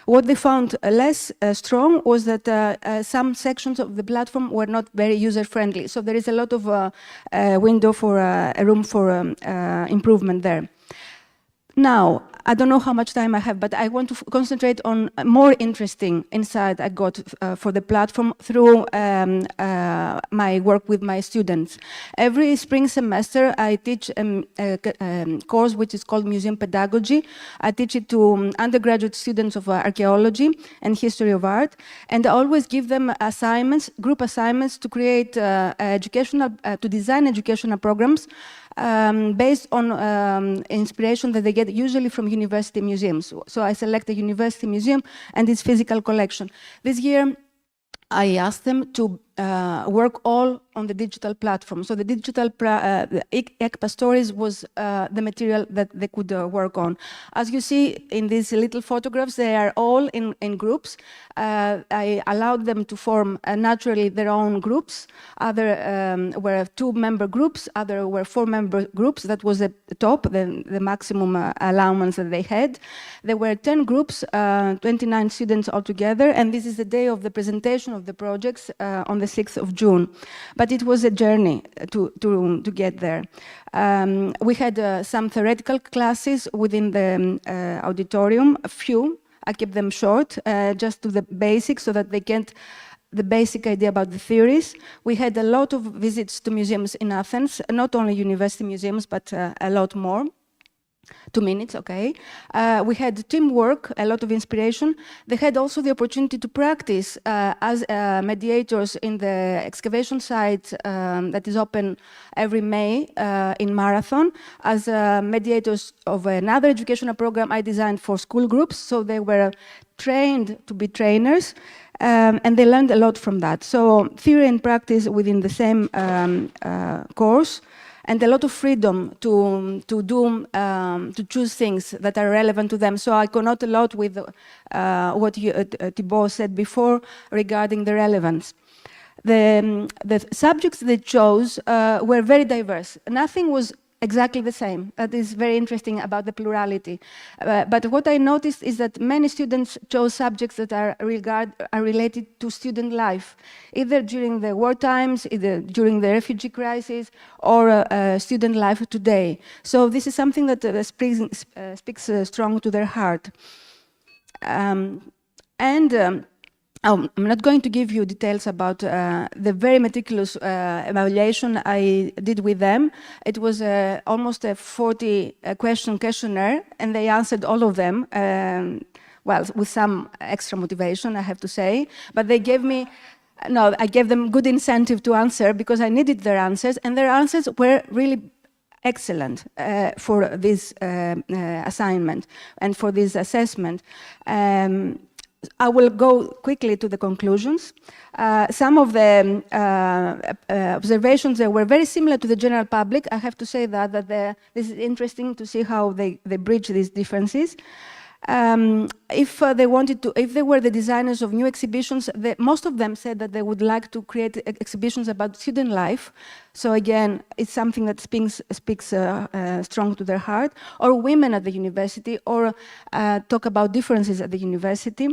What they found less strong was that some sections of the platform were not very user-friendly, so there is a lot of window for a room for improvement there. Now, I don't know how much time I have, but I want to concentrate on more interesting insight I got for the platform through my work with my students. Every spring semester, I teach a course which is called Museum Pedagogy. I teach it to undergraduate students of archaeology and history of art, and I always give them assignments, group assignments, to create to design educational programs based on inspiration that they get usually from university museums. So I select a university museum and its physical collection. This year, I asked them to work all on the digital platform. So the digital ECPA stories was the material that they could work on. As you see in these little photographs, they are all in groups. I allowed them to form naturally their own groups. Other were 2-member groups, other were 4-member groups. That was the top, the maximum allowance that they had. There were 10 groups, 29 students altogether, and this is the day of the presentation of the projects on the 6th of June. But it was a journey to get there. We had some theoretical classes within the auditorium, a few. I kept them short, just to the basics, so that they get the basic idea about the theories. We had a lot of visits to museums in Athens, not only university museums, but a lot more. 2 minutes, okay. We had teamwork, a lot of inspiration. They had also the opportunity to practice as mediators in the excavation site that is open every May in Marathon, as mediators of another educational program I designed for school groups. So they were trained to be trainers, and they learned a lot from that. So theory and practice within the same course, and a lot of freedom to choose things that are relevant to them. So I connect a lot with what Thibaut said before regarding the relevance. The subjects they chose were very diverse. Nothing was exactly the same. That is very interesting about the plurality. But what I noticed is that many students chose subjects that are related to student life, either during the war times, either during the refugee crisis, or student life today. So this is something that speaks strong to their heart. I'm not going to give you details about the very meticulous evaluation I did with them. It was almost a 40-question questionnaire, and they answered all of them, well, with some extra motivation, I have to say. But they gave me, no, I gave them good incentive to answer because I needed their answers, and their answers were really excellent for this assignment and for this assessment. I will go quickly to the conclusions. Some of the observations were very similar to the general public. I have to say that this is interesting to see how they bridge these differences. If they were the designers of new exhibitions, most of them said that they would like to create exhibitions about student life. So again, it's something that speaks strong to their heart. Or women at the university, or talk about differences at the university.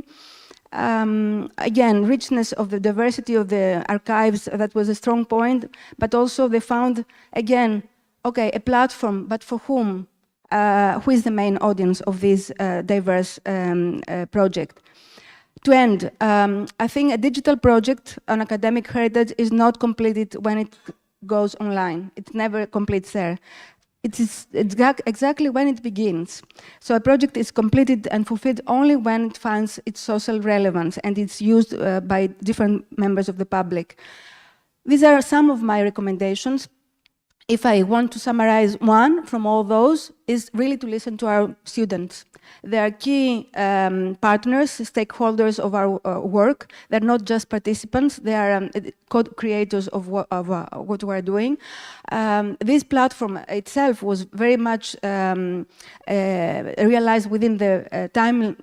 Again, richness of the diversity of the archives, that was a strong point. But also they found, again, okay, a platform, but for whom? Who is the main audience of this diverse project? To end, I think a digital project on academic heritage is not completed when it goes online. It never completes there. It is exactly when it begins. So a project is completed and fulfilled only when it finds its social relevance and it's used by different members of the public. These are some of my recommendations. If I want to summarize one from all those, is really to listen to our students. They are key partners, stakeholders of our work. They're not just participants, they are co-creators of what we're doing. This platform itself was very much realized within the time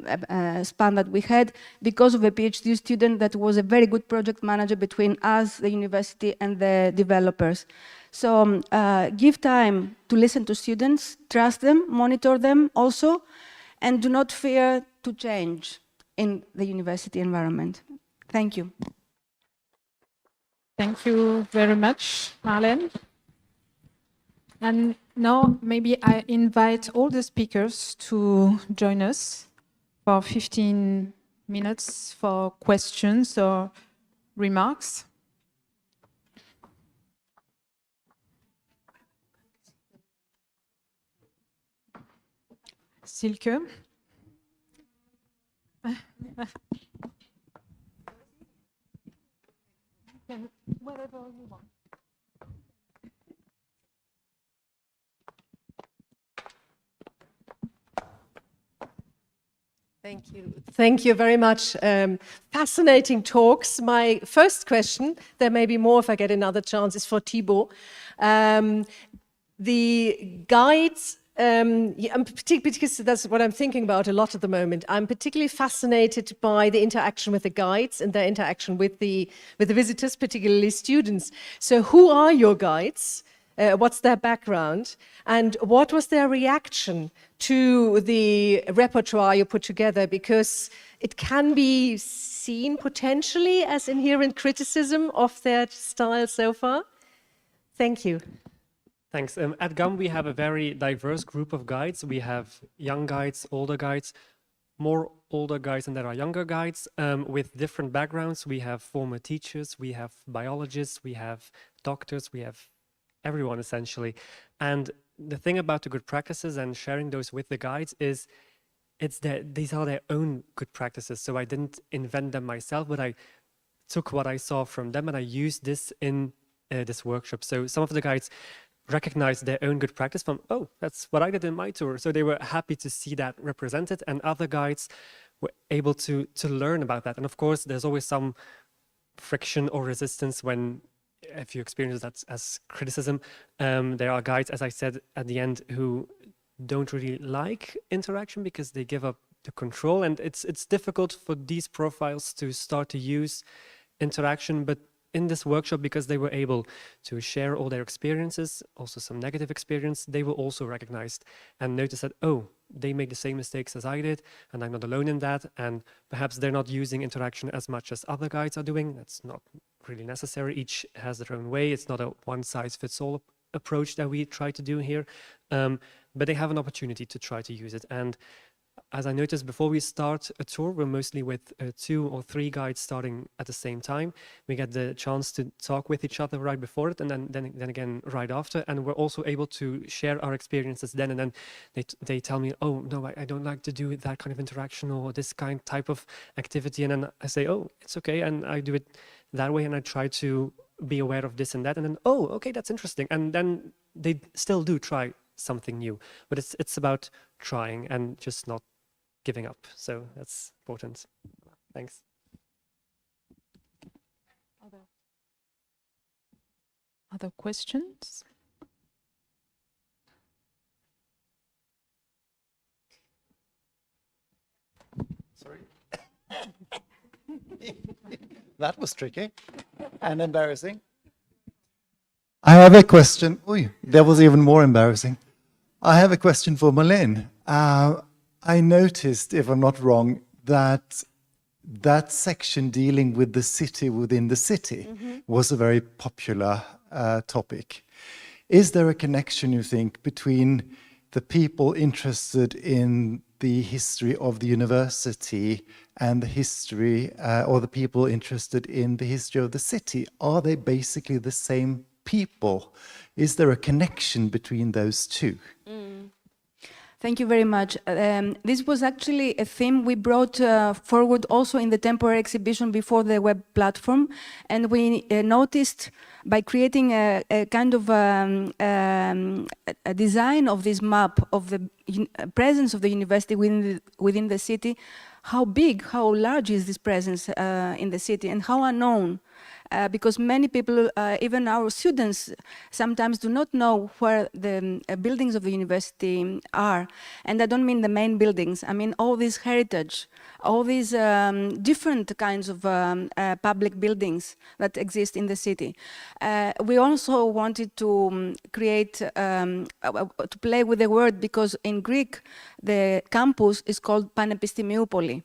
span that we had because of a PhD student that was a very good project manager between us, the university, and the developers. So give time to listen to students, trust them, monitor them also, and do not fear to change in the university environment. Thank you. Thank you very much, Marlene. And now maybe I invite all the speakers to join us for 15 minutes for questions or remarks. Silke. Whatever you want. Thank you. Thank you very much. Fascinating talks. My first question, there may be more if I get another chance, is for Thibaut. The guides, because that's what I'm thinking about a lot at the moment. I'm particularly fascinated by the interaction with the guides and their interaction with the visitors, particularly students. So who are your guides? What's their background? And what was their reaction to the repertoire you put together? Because it can be seen potentially as inherent criticism of their style so far. Thank you. Thanks. At GUM, we have a very diverse group of guides. We have young guides, older guides, more older guides than there are younger guides, with different backgrounds. We have former teachers, we have biologists, we have doctors, we have everyone essentially. And the thing about the good practices and sharing those with the guides is these are their own good practices. So I didn't invent them myself, but I took what I saw from them and I used this in this workshop. So some of the guides recognized their own good practice from, oh, that's what I did in my tour. So they were happy to see that represented, and other guides were able to learn about that. And of course, there's always some friction or resistance if you experience that as criticism. There are guides, as I said at the end, who don't really like interaction because they give up the control, and it's difficult for these profiles to start to use interaction. But in this workshop, because they were able to share all their experiences, also some negative experience, they were also recognized and noticed that, oh, they made the same mistakes as I did, and I'm not alone in that, and perhaps they're not using interaction as much as other guides are doing. That's not really necessary. Each has their own way. It's not a one-size-fits-all approach that we try to do here, but they have an opportunity to try to use it. And as I noticed, before we start a tour, we're mostly with 2 or 3 guides starting at the same time. We get the chance to talk with each other right before it, and then again right after. And we're also able to share our experiences then. And then they tell me, oh, no, I don't like to do that kind of interaction or this type of activity. And then I say, oh, it's okay. And I do it that way. And I try to be aware of this and that. And then, oh, okay, that's interesting. And then they still do try something new. But it's about trying and just not giving up. So that's important. Thanks. Other questions? Sorry. That was tricky and embarrassing. I have a question. Oy, that was even more embarrassing. I have a question for Marlene. I noticed, if I'm not wrong, that section dealing with the city within the city was a very popular topic. Is there a connection, you think, between the people interested in the history of the university and the history, or the people interested in the history of the city? Are they basically the same people? Is there a connection between those two? Thank you very much. This was actually a theme we brought forward also in the temporary exhibition before the web platform, and we noticed by creating a kind of a design of this map of the presence of the university within the city, how big, how large is this presence in the city, and how unknown. Because many people, even our students, sometimes do not know where the buildings of the university are. And I don't mean the main buildings, I mean all this heritage, all these different kinds of public buildings that exist in the city. We also wanted to create, to play with the word, because in Greek, the campus is called Panepistimiopoli.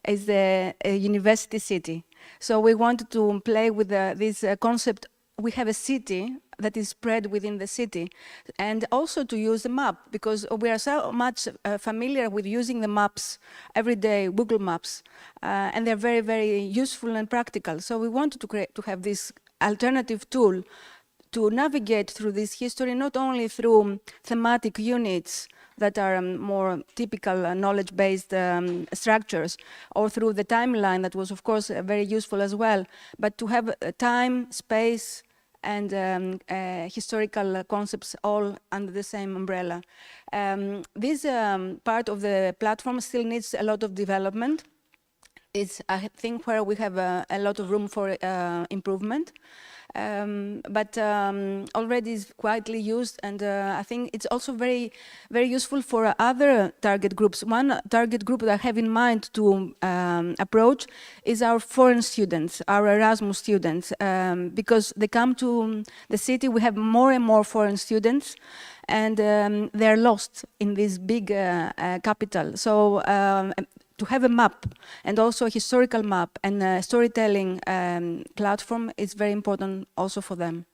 It's the university city. So we wanted to play with this concept. We have a city that is spread within the city, and also to use the map, because we are so much familiar with using the maps every day, Google Maps, and they're very, very useful and practical. So we wanted to have this alternative tool to navigate through this history, not only through thematic units that are more typical knowledge-based structures, or through the timeline that was, of course, very useful as well, but to have time, space, and historical concepts all under the same umbrella. This part of the platform still needs a lot of development. It's, I think, where we have a lot of room for improvement. But already is widely used, and I think it's also very, very useful for other target groups. One target group that I have in mind to approach is our foreign students, our Erasmus students, because they come to the city. We have more and more foreign students, and they're lost in this big capital. So to have a map, and also a historical map and a storytelling platform, is very important also for them.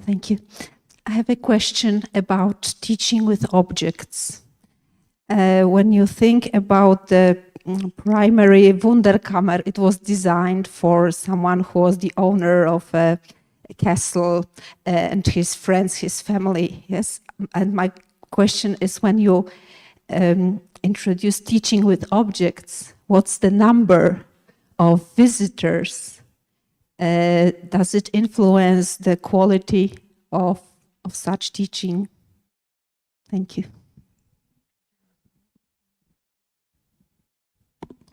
Thank you. I have a question about teaching with objects. When you think about the primary Wunderkammer, it was designed for someone who was the owner of a castle and his friends, his family, yes? And my question is, when you introduce teaching with objects, what's the number of visitors? Does it influence the quality of such teaching? Thank you.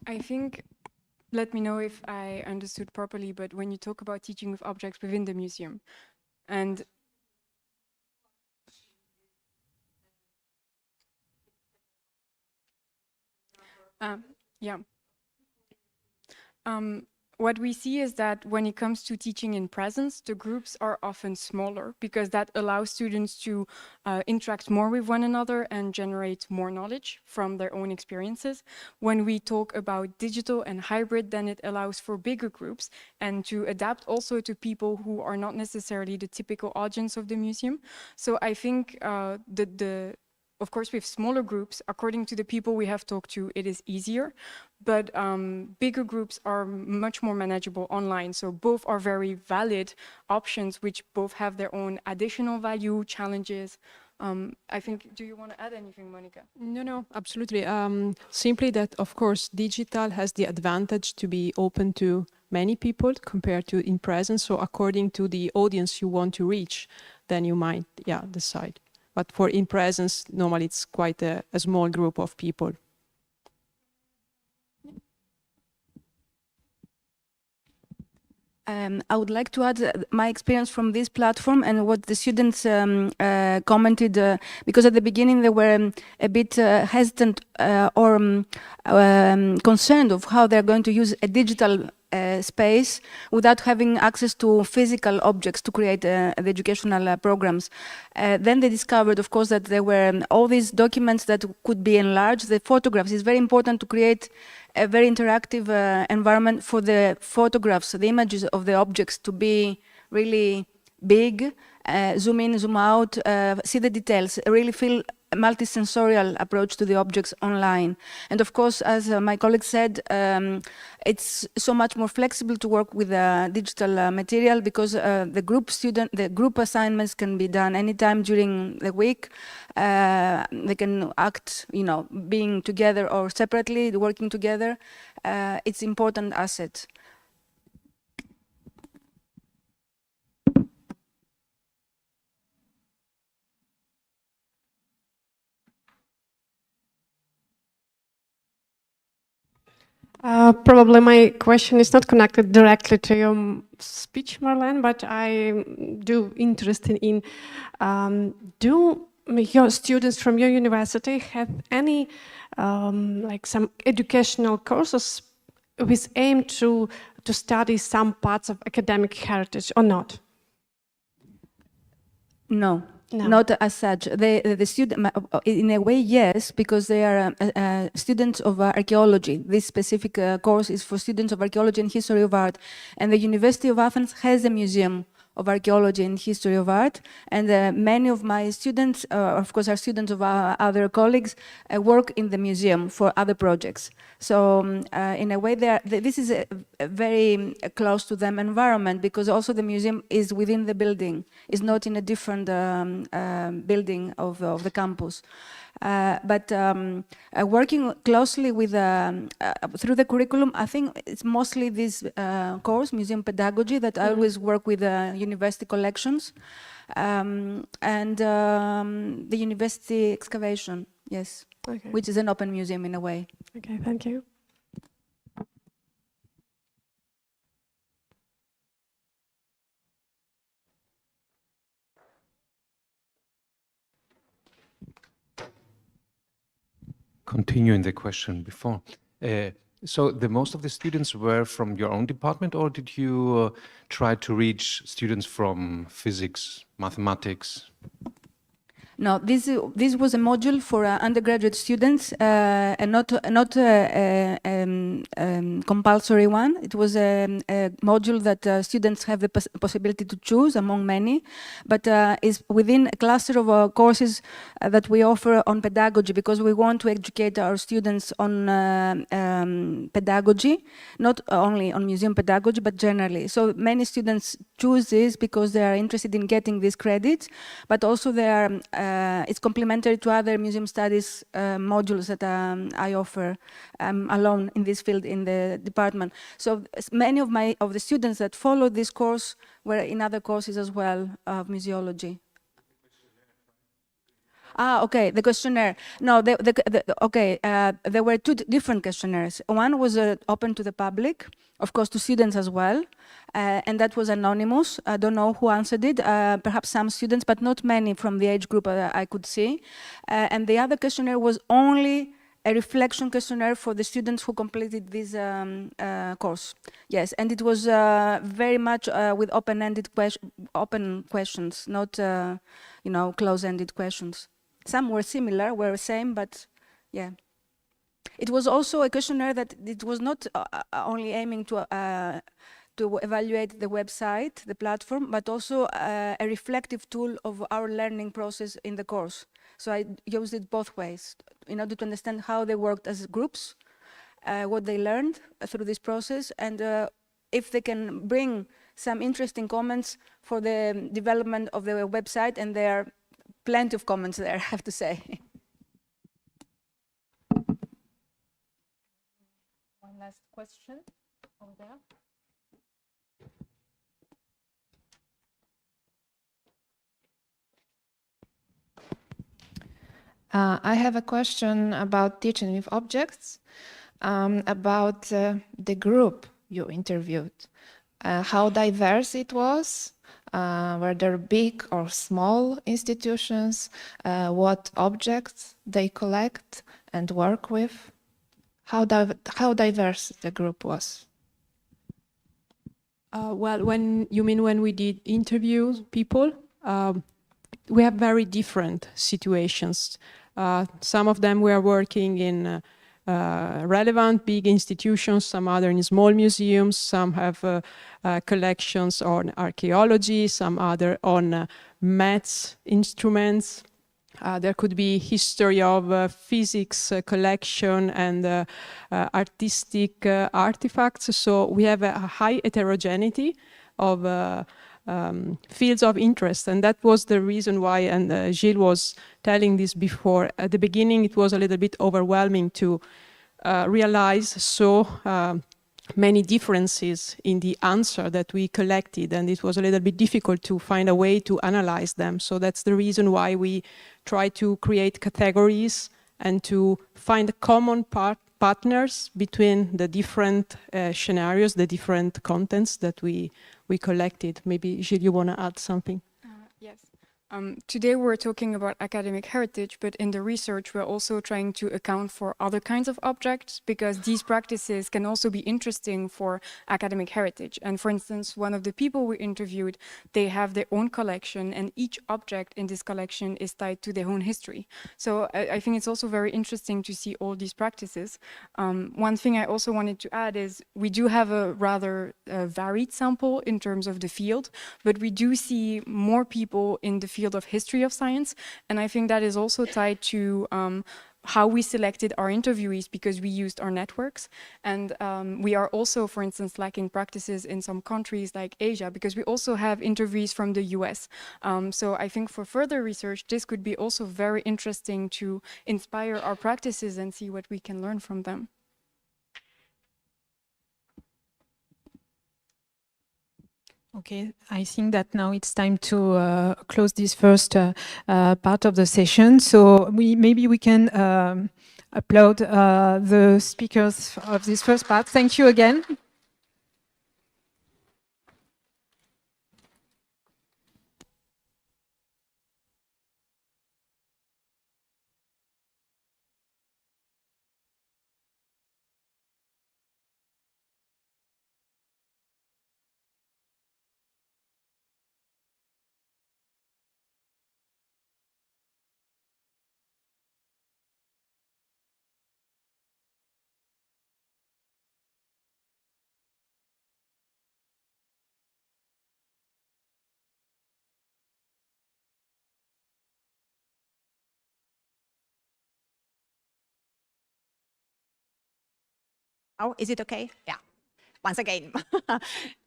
I think, let me know if I understood properly, but when you talk about teaching with objects within the museum, and yeah. What we see is that when it comes to teaching in presence, the groups are often smaller, because that allows students to interact more with one another and generate more knowledge from their own experiences. When we talk about digital and hybrid, then it allows for bigger groups and to adapt also to people who are not necessarily the typical audience of the museum. So I think of course, with smaller groups, according to the people we have talked to, it is easier, but bigger groups are much more manageable online. So both are very valid options, which both have their own additional value, challenges. I think, do you want to add anything, Monica? No, absolutely. Simply that, of course, digital has the advantage to be open to many people compared to in presence. So according to the audience you want to reach, then you might, decide. But for in presence, normally it's quite a small group of people. I would like to add my experience from this platform and what the students commented, because at the beginning they were a bit hesitant or concerned of how they're going to use a digital space without having access to physical objects to create the educational programs. Then they discovered, of course, that there were all these documents that could be enlarged. The photographs is very important to create a very interactive environment for the photographs, the images of the objects to be really big zoom in, zoom out, see the details, really feel a multisensorial approach to the objects online. And of course, as my colleague said, it's so much more flexible to work with digital material because the group assignments can be done anytime during the week. They can act, being together or separately, working together. It's an important asset. Probably my question is not connected directly to your speech, Marlene, but I do interested in, do your students from your university have any like some educational courses with aim to study some parts of academic heritage or not? No. No. Not as such. The student, in a way, yes, because they are students of archaeology. This specific course is for students of archaeology and history of art. And the University of Athens has a museum of archaeology and history of art. And many of my students, of course, are students of other colleagues, work in the museum for other projects. So in a way, this is a very close to them environment because also the museum is within the building, is not in a different building of the campus. But working closely with, through the curriculum, I think it's mostly this course, Museum Pedagogy, that I always work with university collections and the university excavation, yes, Okay. which is an open museum in a way. Okay, thank you. Continuing the question before, so the most of the students were from your own department, or did you try to reach students from physics, mathematics? No, this was a module for undergraduate students, and not compulsory one. It was a module that students have the possibility to choose among many, but is within a cluster of courses that we offer on pedagogy, because we want to educate our students on pedagogy, not only on museum pedagogy, but generally. So many students choose this because they are interested in getting these credits, but also they are it's complementary to other museum studies modules that I offer alone in this field in the department. So many of the students that followed this course were in other courses as well of museology. Okay, the questionnaire. No, okay, there were two different questionnaires. One was open to the public, of course, to students as well, and that was anonymous. I don't know who answered it, perhaps some students, but not many from the age group I could see. And the other questionnaire was only a reflection questionnaire for the students who completed this course. Yes, and it was very much with open-ended open questions, not close-ended questions. Some were similar, were same, but yeah. It was also a questionnaire that it was not only aiming to evaluate the website, the platform, but also a reflective tool of our learning process in the course. So I used it both ways in order to understand how they worked as groups, what they learned through this process, and if they can bring some interesting comments for the development of the website, and there are plenty of comments there, I have to say. One last question over there. I have a question about teaching with objects, about the group you interviewed, how diverse it was, were there big or small institutions, what objects they collect and work with, how diverse the group was. Well, when we did interview people, we have very different situations. Some of them were working in relevant big institutions, some other in small museums, some have collections on archaeology, some other on maths instruments. There could be history of physics collection and artistic artifacts. So we have a high heterogeneity of fields of interest, and that was the reason why, and Gilles was telling this before, at the beginning it was a little bit overwhelming to realize so many differences in the answer that we collected, and it was a little bit difficult to find a way to analyze them. So that's the reason why we try to create categories and to find common partners between the different scenarios, the different contents that we collected. Maybe Gilles, you want to add something? Yes. Today we're talking about academic heritage, but in the research we're also trying to account for other kinds of objects, because these practices can also be interesting for academic heritage. And for instance, one of the people we interviewed, they have their own collection, and each object in this collection is tied to their own history. So I think it's also very interesting to see all these practices. One thing I also wanted to add is we do have a rather varied sample in terms of the field, but we do see more people in the field of history of science, and I think that is also tied to how we selected our interviewees, because we used our networks, and we are also, for instance, lacking practices in some countries like Asia, because we also have interviewees from the US. So I think for further research, this could be also very interesting to inspire our practices and see what we can learn from them. Okay, I think that now it's time to close this first part of the session. So maybe we can applaud the speakers of this first part. Thank you again. Oh, is it okay? Yeah. Once again,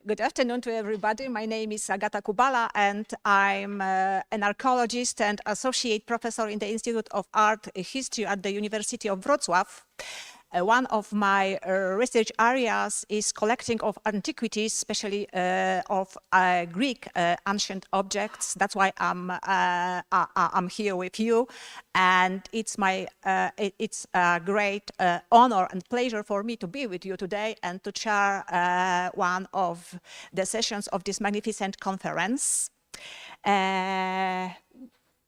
good afternoon to everybody. My name is Agata Kubala, and I'm an archaeologist and associate professor in the Institute of Art History at the University of Wrocław. One of my research areas is collecting of antiquities, especially of Greek ancient objects. That's why I'm here with you, and it's a great honor and pleasure for me to be with you today and to chair one of the sessions of this magnificent conference.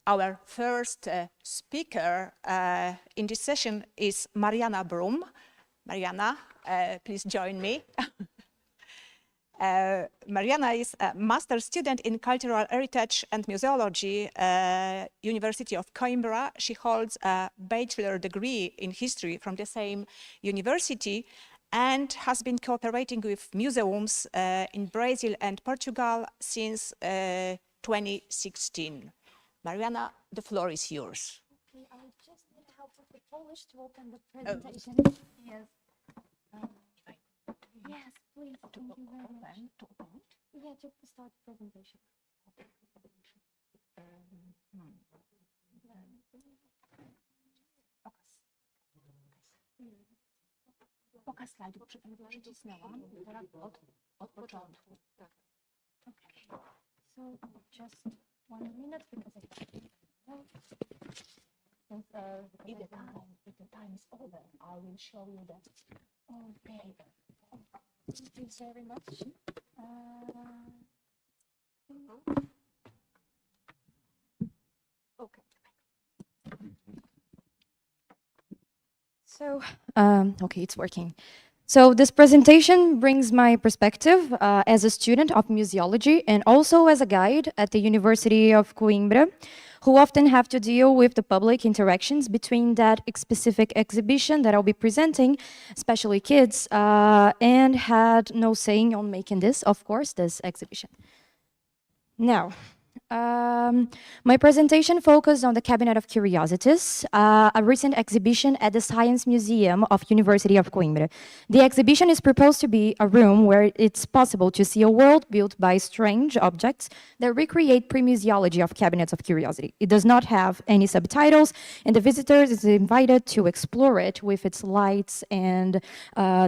Our first speaker in this session is Mariana Brum. Mariana, please join me. Mariana is a master's student in cultural heritage and museology, University of Coimbra. She holds a bachelor degree in history from the same university and has been cooperating with museums in Brazil and Portugal since 2016. Mariana, the floor is yours. Okay, I just need help with the Polish to open the presentation. Yes. Yes, please. Thank you very much. Yeah, to start the presentation. Pokaż slajdów, przycisnęłam, teraz od początku. Okay. So just 1 minute because if the time is over, I will show you that. Okay. Thank you very much. Okay. So, okay, it's working. So this presentation brings my perspective as a student of museology and also as a guide at the University of Coimbra, who often have to deal with the public interactions between that specific exhibition that I'll be presenting, especially kids, and had no saying on making this, of course, this exhibition. Now, my presentation focused on the Cabinet of Curiosities, a recent exhibition at the Science Museum of University of Coimbra. The exhibition is proposed to be a room where it's possible to see a world built by strange objects that recreate pre-museology of cabinets of curiosity. It does not have any subtitles, and the visitors is invited to explore it with its lights and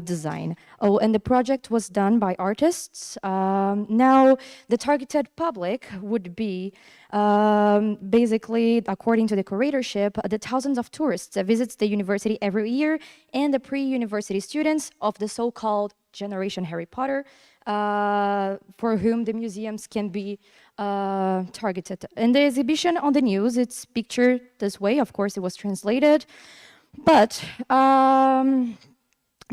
design. Oh, and the project was done by artists. Now, the targeted public would be basically, according to the curatorship, the thousands of tourists that visits the university every year and the pre-university students of the so-called Generation Harry Potter, for whom the museums can be targeted. And the exhibition on the news, it's pictured this way. Of course, it was translated, but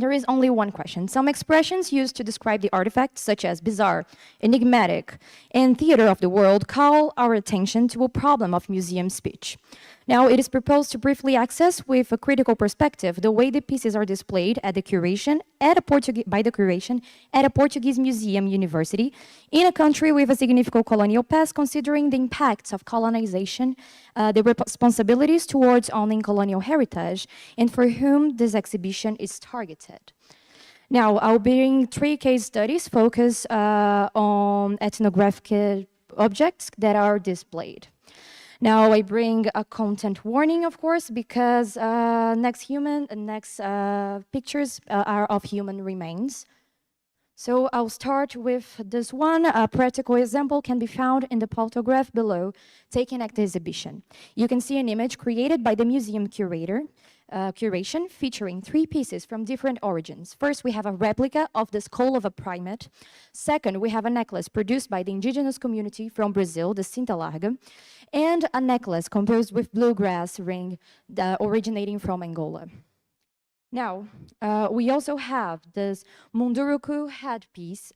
there is only one question. Some expressions used to describe the artifacts, such as bizarre, enigmatic, and theater of the world, call our attention to a problem of museum speech. Now, it is proposed to briefly access with a critical perspective the way the pieces are displayed at the curation by the curation at a Portuguese museum university in a country with a significant colonial past, considering the impacts of colonization, the responsibilities towards owning colonial heritage, and for whom this exhibition is targeted. Now, I'll bring 3 case studies focused on ethnographic objects that are displayed. Now I bring a content warning, of course, because next pictures are of human remains. So I'll start with this one. A practical example can be found in the photograph below, taken at the exhibition. You can see an image created by the museum curation featuring 3 pieces from different origins. First, we have a replica of the skull of a primate. Second, we have a necklace produced by the indigenous community from Brazil, the Cinta Larga, and a necklace composed with bluegrass ring originating from Angola. Now, we also have this Munduruku headpiece,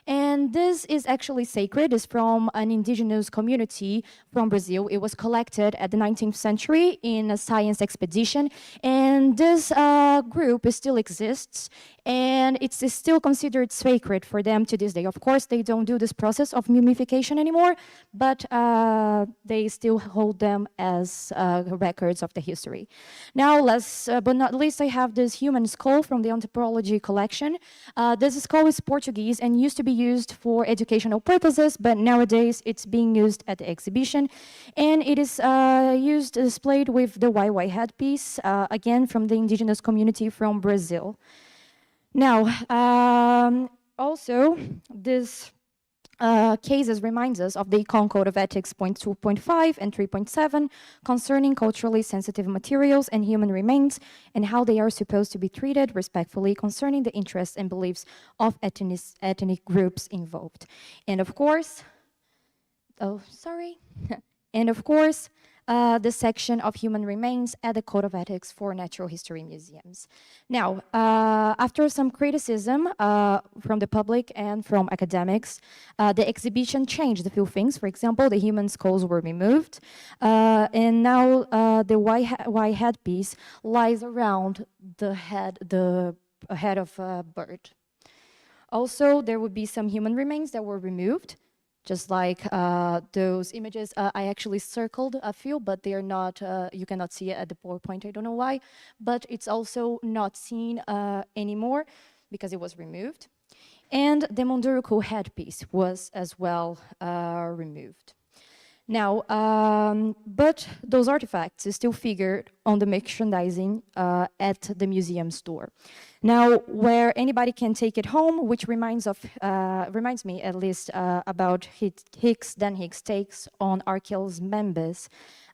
and this is actually sacred. It's from an indigenous community from Brazil. It was collected at the 19th century in a science expedition, and this group still exists, and it's still considered sacred for them to this day. Of course, they don't do this process of mummification anymore, but they still hold them as records of the history. Now, last but not least, I have this human skull from the anthropology collection. This skull is Portuguese and used to be used for educational purposes, but nowadays it's being used at the exhibition, and it is displayed with the YY headpiece, again from the indigenous community from Brazil. Now, also, this cases reminds us of the Econ Code of Ethics Point 2.5 and 3.7 concerning culturally sensitive materials and human remains and how they are supposed to be treated respectfully concerning the interests and beliefs of ethnic groups involved. And of course, and of course, the section of human remains at the Code of Ethics for Natural History Museums. Now, after some criticism from the public and from academics, the exhibition changed a few things. For example, the human skulls were removed, and now the Y headpiece lies around the head of a bird. Also, there would be some human remains that were removed, just like those images. I actually circled a few, but they are not, you cannot see it at the PowerPoint, I don't know why, but it's also not seen anymore because it was removed. And the Munduruku headpiece was as well removed. Now, but those artifacts still figured on the merchandising at the museum store. Now, where anybody can take it home, which reminds me at least about Dan Hicks' takes on Arkell's members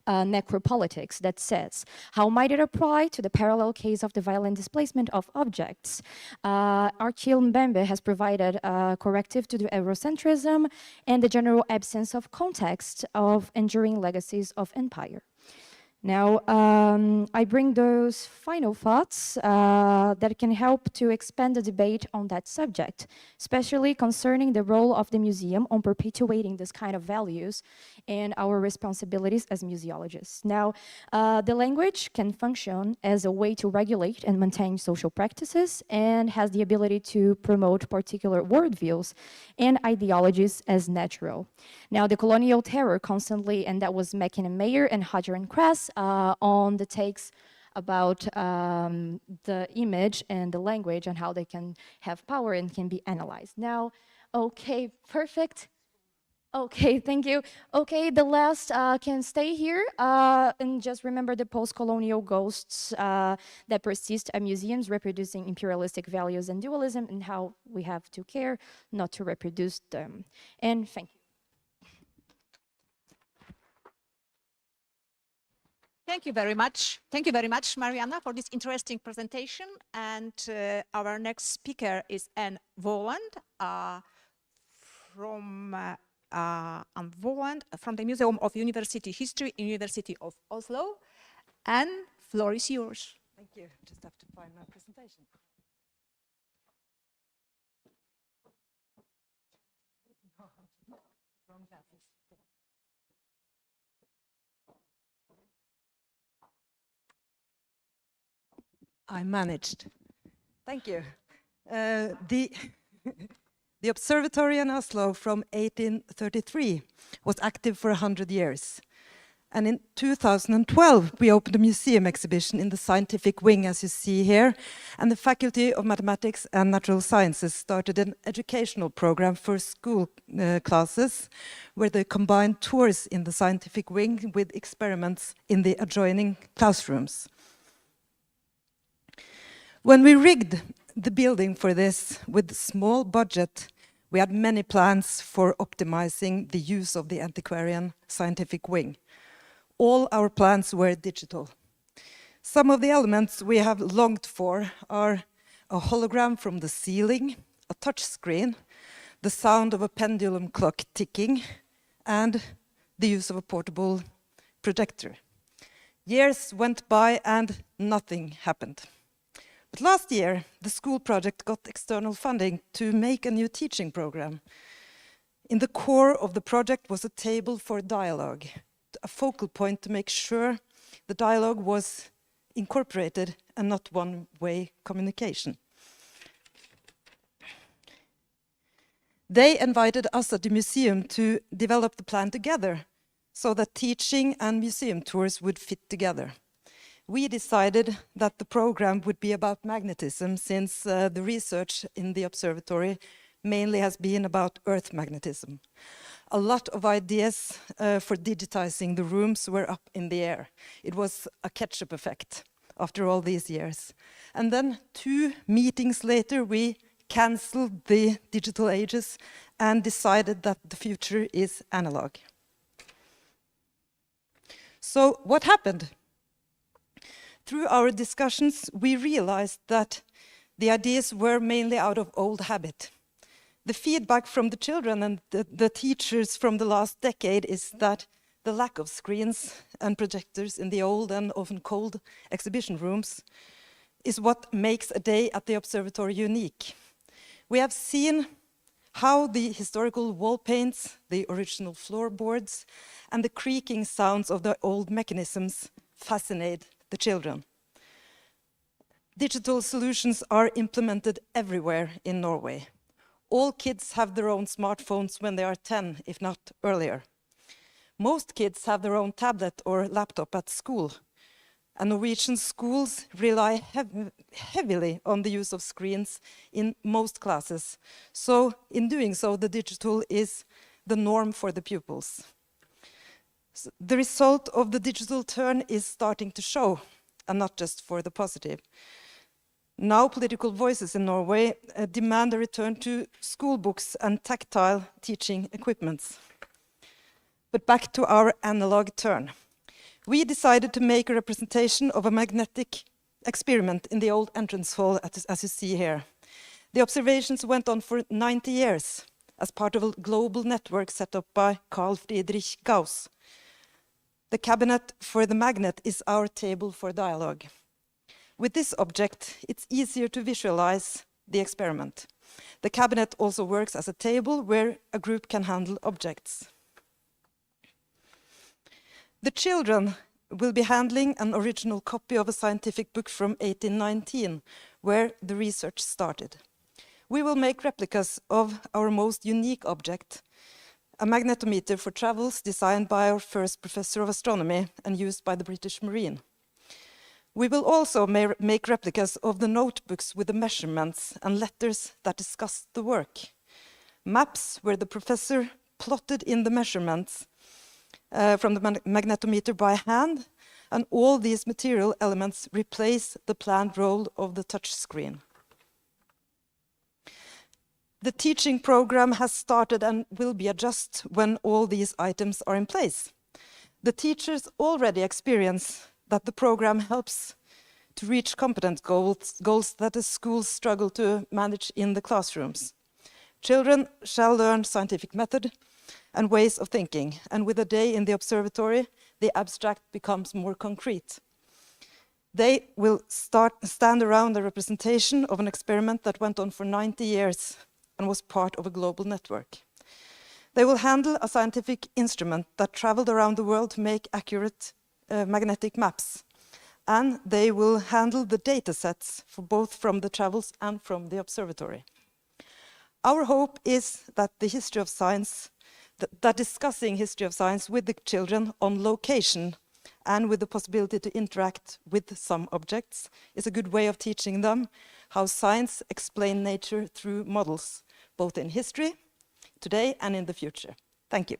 necropolitics that says, how might it apply to the parallel case of the violent displacement of objects? Arkell Mbembe has provided a corrective to the Eurocentrism and the general absence of context of enduring legacies of empire. Now, I bring those final thoughts that can help to expand the debate on that subject, especially concerning the role of the museum on perpetuating this kind of values and our responsibilities as museologists. Now, the language can function as a way to regulate and maintain social practices and has the ability to promote particular worldviews and ideologies as natural. Now, the colonial terror constantly, and that was Mackin and Mayer and Hodger and Kress, on the takes about the image and the language and how they can have power and can be analyzed. Now, okay, perfect. Okay, thank you. Okay, the last can stay here. And just remember the post-colonial ghosts that persist at museums reproducing imperialistic values and dualism and how we have to care not to reproduce them. And thank you. Thank you very much. Thank you very much, Mariana, for this interesting presentation. And our next speaker is Anne Voland from the Museum of University History, University of Oslo. Anne, floor is yours. Thank you. Just have to find my presentation. Wrong glasses. I managed. Thank you. The observatory in Oslo from 1833 was active for 100 years. And in 2012, we opened a museum exhibition in the scientific wing, as you see here. And the Faculty of Mathematics and Natural Sciences started an educational program for school classes, where they combined tours in the scientific wing with experiments in the adjoining classrooms. When we rigged the building for this with a small budget, we had many plans for optimizing the use of the antiquarian scientific wing. All our plans were digital. Some of the elements we have longed for are a hologram from the ceiling, a touch screen, the sound of a pendulum clock ticking, and the use of a portable projector. Years went by and nothing happened. But last year, the school project got external funding to make a new teaching program. In the core of the project was a table for dialogue, a focal point to make sure the dialogue was incorporated and not one-way communication. They invited us at the museum to develop the plan together so that teaching and museum tours would fit together. We decided that the program would be about magnetism, since the research in the observatory mainly has been about Earth magnetism. A lot of ideas for digitizing the rooms were up in the air. It was a catch-up effect after all these years. And then 2 meetings later, we canceled the digital ages and decided that the future is analog. So what happened? Through our discussions, we realized that the ideas were mainly out of old habit. The feedback from the children and the teachers from the last decade is that the lack of screens and projectors in the old and often cold exhibition rooms is what makes a day at the observatory unique. We have seen how the historical wall paints, the original floorboards, and the creaking sounds of the old mechanisms fascinate the children. Digital solutions are implemented everywhere in Norway. All kids have their own smartphones when they are 10, if not earlier. Most kids have their own tablet or laptop at school. And Norwegian schools rely heavily on the use of screens in most classes. So in doing so, the digital is the norm for the pupils. So the result of the digital turn is starting to show, and not just for the positive. Now political voices in Norway demand a return to school books and tactile teaching equipments. But back to our analog turn. We decided to make a representation of a magnetic experiment in the old entrance hall, as you see here. The observations went on for 90 years as part of a global network set up by Carl Friedrich Gauss. The cabinet for the magnet is our table for dialogue. With this object, it's easier to visualize the experiment. The cabinet also works as a table where a group can handle objects. The children will be handling an original copy of a scientific book from 1819, where the research started. We will make replicas of our most unique object, a magnetometer for travels designed by our first professor of astronomy and used by the British Marine. We will also make replicas of the notebooks with the measurements and letters that discussed the work. Maps where the professor plotted in the measurements from the magnetometer by hand, and all these material elements replace the planned role of the touchscreen. The teaching program has started and will be adjusted when all these items are in place. The teachers already experience that the program helps to reach competence goals that the schools struggle to manage in the classrooms. Children shall learn scientific method and ways of thinking, and with a day in the observatory, the abstract becomes more concrete. They will stand around the representation of an experiment that went on for 90 years and was part of a global network. They will handle a scientific instrument that traveled around the world to make accurate magnetic maps. And they will handle the data sets for both from the travels and from the observatory. Our hope is that the history of science, that discussing history of science with the children on location and with the possibility to interact with some objects is a good way of teaching them how science explains nature through models, both in history, today, and in the future. Thank you.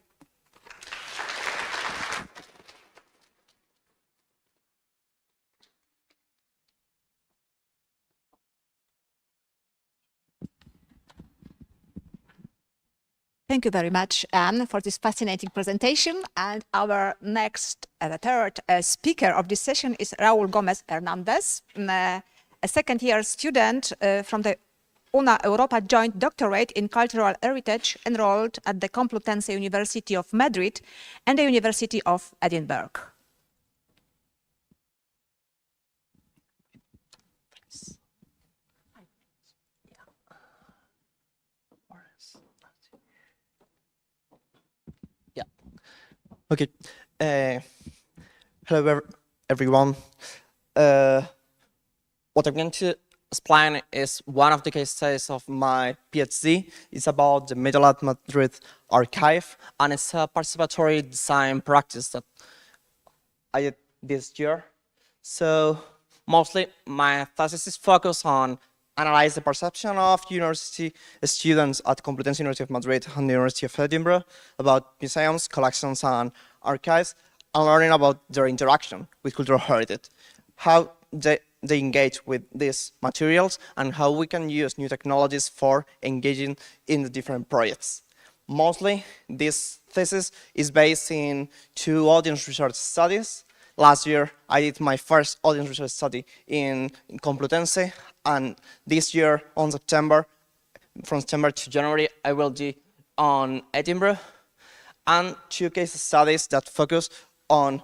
Thank you very much, Anne, for this fascinating presentation. And our next, the third speaker of this session is Raúl Gómez Hernández, a second-year student from the Una Europa Joint Doctorate in Cultural Heritage, enrolled at the Complutense University of Madrid and the University of Edinburgh. Okay. Hello, everyone. What I'm going to explain is one of the case studies of my PhD. It's about the Medal at Madrid archive, and it's a participatory design practice that I did this year. So mostly my thesis is focused on analyze the perception of university students at Complutense University of Madrid and the University of Edinburgh about museums, collections, and archives, and learning about their interaction with cultural heritage, how they engage with these materials, and how we can use new technologies for engaging in the different projects. Mostly, this thesis is based in 2 audience research studies. Last year, I did my first audience research study in Complutense, and this year, from September to January, I will do on Edinburgh, and 2 case studies that focus on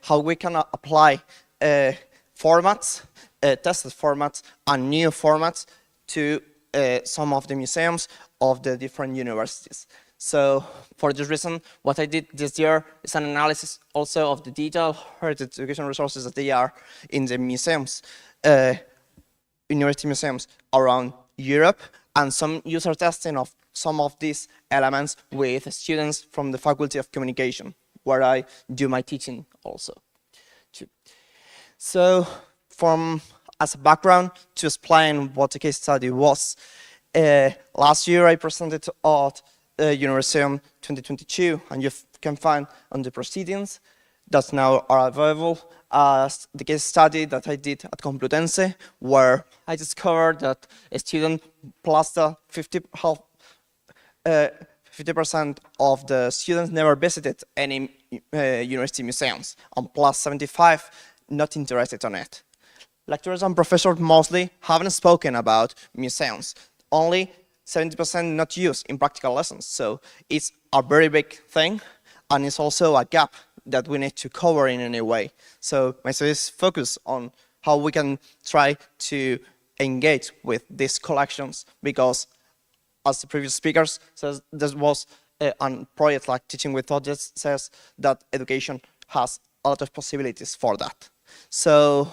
how we can apply formats, tested formats, and new formats to some of the museums of the different universities. So for this reason, what I did this year is an analysis also of the digital heritage education resources that they are in the museums, university museums around Europe, and some user testing of some of these elements with students from the Faculty of Communication, where I do my teaching also. So as a background, to explain what the case study was, last year I presented at Universeum 2022, and you can find on the proceedings that now are available as the case study that I did at Complutense, where I discovered that a student plus the 50% of the students never visited any university museums, and plus 75 not interested on it. Lecturers and professors mostly haven't spoken about museums. Only 70% not used in practical lessons. So it's a very big thing, and it's also a gap that we need to cover in any way. So my studies focus on how we can try to engage with these collections, because as the previous speakers says, there was a project like Teaching with Objects says that education has a lot of possibilities for that. So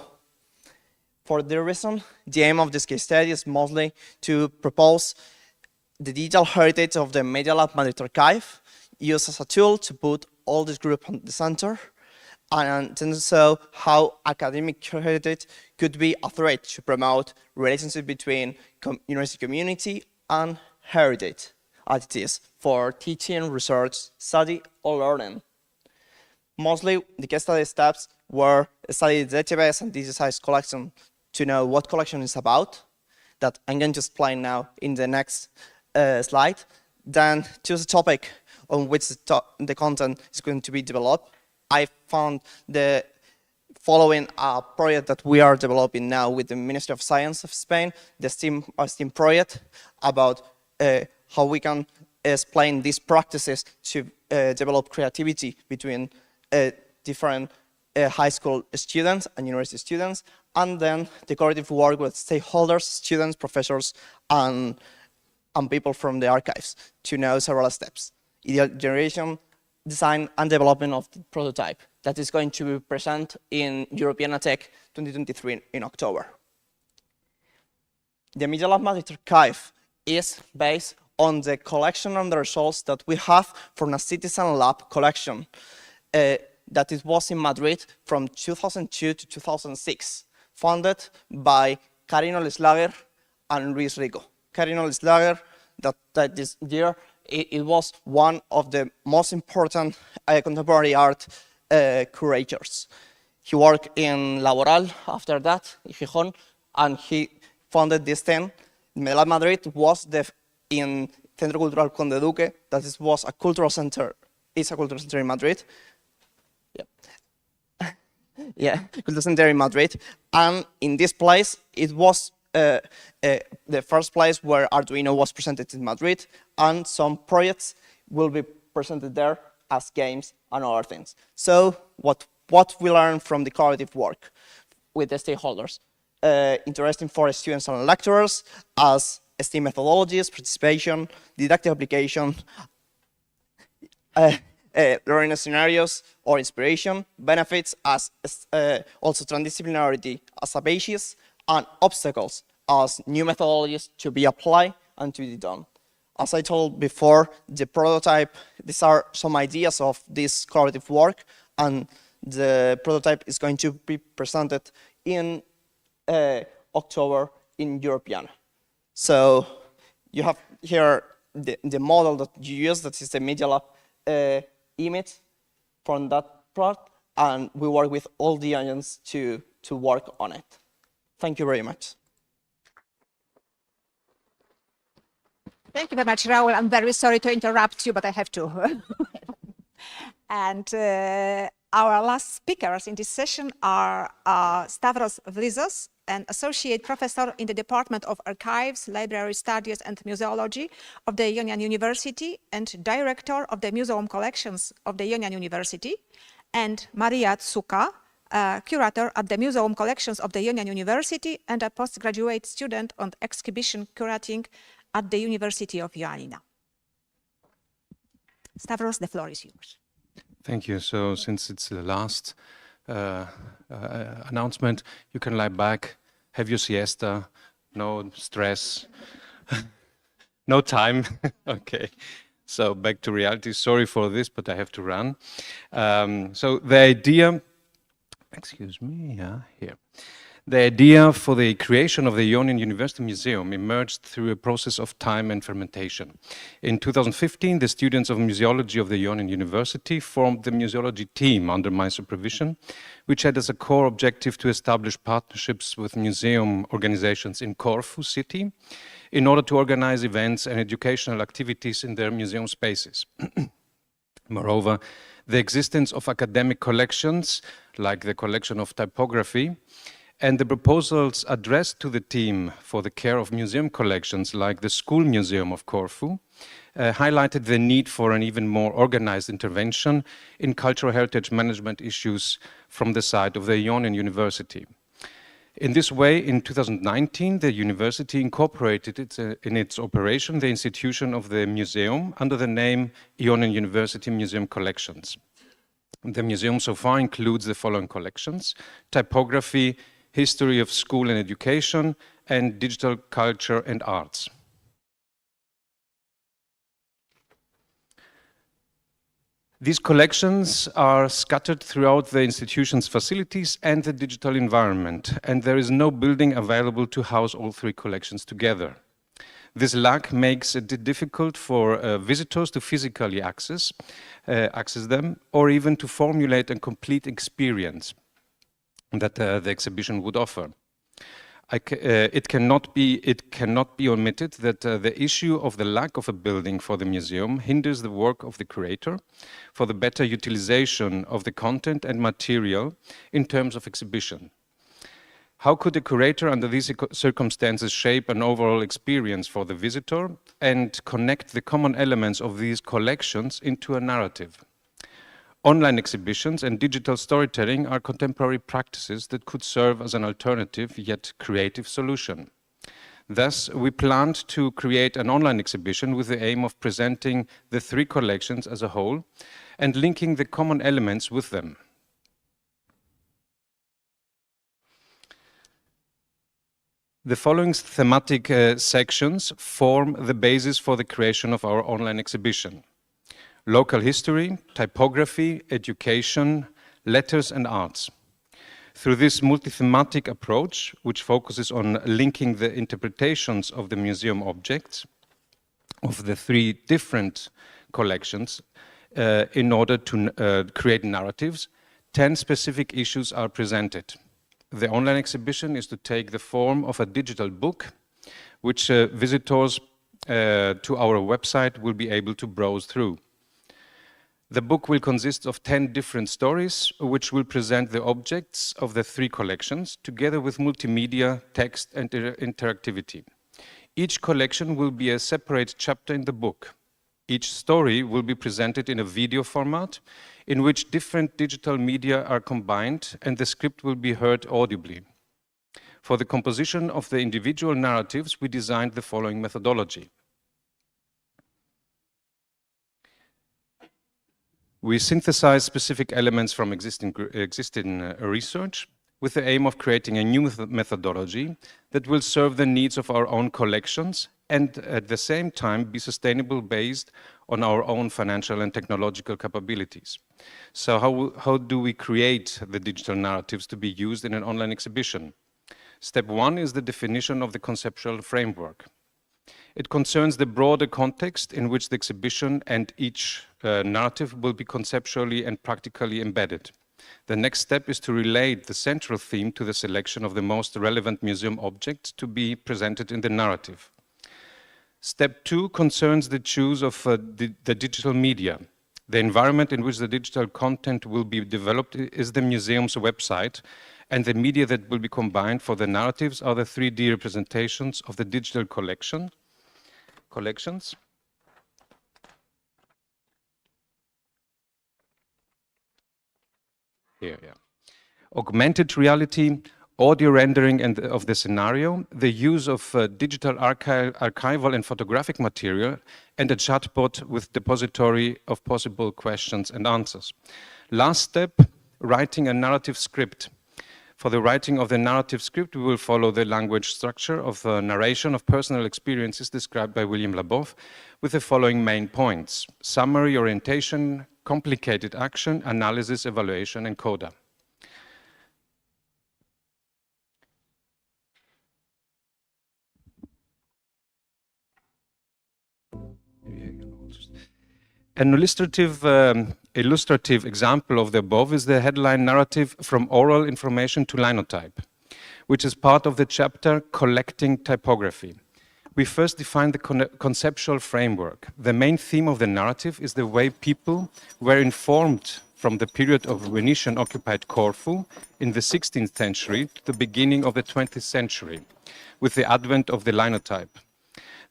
for the reason, the aim of this case study is mostly to propose the digital heritage of the Media Lab Madrid archive, used as a tool to put all this group on the center, and then so how academic heritage could be a thread to promote relationship between university community and heritage, as it is for teaching, research, study, or learning. Mostly, the case study steps were study the database and digitize collection to know what collection is about, that I'm going to explain now in the next slide. Then choose a topic on which the content is going to be developed. I found the following a project that we are developing now with the Ministry of Science of Spain, the STEAM project, about how we can explain these practices to develop creativity between different high school students and university students, and then the collaborative work with stakeholders, students, professors, and people from the archives to know several steps. Ideal generation, design, and development of the prototype that is going to be present in Europeana Tech 2023 in October. The Media Lab Madrid archive is based on the collection and the results that we have from a citizen lab collection that it was in Madrid from 2002 to 2006, funded by Karin Oleslager and Luis Rico. Karin Oleslager, that this year, it was one of the most important contemporary art curators. He worked in Laboral after that, in Gijón, and he founded this thing. Media Lab Madrid was in Centro Cultural Conde Duque, that was a cultural center, is a cultural center in Madrid. Yeah, cultural center in Madrid. And in this place, it was the first place where Arduino was presented in Madrid, and some projects will be presented there as games and other things. So what we learned from the collaborative work with the stakeholders, interesting for students and lecturers as STEAM methodologies, participation, didactic application, learning scenarios or inspiration, benefits as also transdisciplinarity as a basis, and obstacles as new methodologies to be applied and to be done. As I told before, the prototype, these are some ideas of this collaborative work, and the prototype is going to be presented in October in Europeana. So you have here the model that you use, that is the Media Lab image from that part, and we work with all the engines to work on it. Thank you very much. Thank you very much, Raul. I'm very sorry to interrupt you, but I have to. And our last speakers in this session are Stavros Vlizos, an associate professor in the Department of Archives, Library Studies and Museology of the Ionian University and director of the Museum Collections of the Ionian University, and Maria Tsuka, curator at the Museum Collections of the Ionian University and a postgraduate student on exhibition curating at the University of Ioannina. Stavros, the floor is yours. Thank you. So since it's the last announcement, you can lie back, have your siesta, no stress, no time. Okay. So back to reality. Sorry for this, but I have to run. So the idea, excuse me, here. The idea for the creation of the Ionian University Museum emerged through a process of time and fermentation. In 2015, the students of museology of the Ionian University formed the museology team under my supervision, which had as a core objective to establish partnerships with museum organizations in Corfu city in order to organize events and educational activities in their museum spaces. Moreover, the existence of academic collections, like the collection of typography, And the proposals addressed to the team for the care of museum collections, like the School Museum of Corfu, highlighted the need for an even more organized intervention in cultural heritage management issues from the side of the Ionian University. In this way, in 2019, the university incorporated in its operation the institution of the museum under the name Ionian University Museum Collections. The museum so far includes the following collections: typography, history of school and education, and digital culture and arts. These collections are scattered throughout the institution's facilities and the digital environment, and there is no building available to house all three collections together. This lack makes it difficult for visitors to physically access them, or even to formulate a complete experience that the exhibition would offer. It cannot be omitted that the issue of the lack of a building for the museum hinders the work of the curator for the better utilization of the content and material in terms of exhibition. How could a curator under these circumstances shape an overall experience for the visitor and connect the common elements of these collections into a narrative? Online exhibitions and digital storytelling are contemporary practices that could serve as an alternative yet creative solution. Thus, we planned to create an online exhibition with the aim of presenting the three collections as a whole and linking the common elements with them. The following thematic sections form the basis for the creation of our online exhibition: local history, typography, education, letters and arts. Through this multi-thematic approach, which focuses on linking the interpretations of the museum objects of the three different collections in order to create narratives, 10 specific issues are presented. The online exhibition is to take the form of a digital book, which visitors to our website will be able to browse through. The book will consist of 10 different stories, which will present the objects of the three collections, together with multimedia, text, and interactivity. Each collection will be a separate chapter in the book. Each story will be presented in a video format, in which different digital media are combined, and the script will be heard audibly. For the composition of the individual narratives, we designed the following methodology. We synthesize specific elements from existing research with the aim of creating a new methodology that will serve the needs of our own collections and at the same time be sustainable based on our own financial and technological capabilities. So how do we create the digital narratives to be used in an online exhibition? Step one is the definition of the conceptual framework. It concerns the broader context in which the exhibition and each narrative will be conceptually and practically embedded. The next step is to relate the central theme to the selection of the most relevant museum objects to be presented in the narrative. Step two concerns the choice of the digital media. The environment in which the digital content will be developed is the museum's website, and the media that will be combined for the narratives are the 3D representations of the digital collections. Here, yeah. Augmented reality, audio rendering of the scenario, the use of digital archival and photographic material, and a chatbot with depository of possible questions and answers. Last step, writing a narrative script. For the writing of the narrative script, we will follow the language structure of narration of personal experiences described by William Labov with the following main points: summary, orientation, complicated action, analysis, evaluation, and coda. An illustrative example of the above is the headline narrative From Oral Information to Linotype, which is part of the chapter Collecting Typography. We first define the conceptual framework. The main theme of the narrative is the way people were informed from the period of Venetian-occupied Corfu in the 16th century to the beginning of the 20th century, with the advent of the linotype.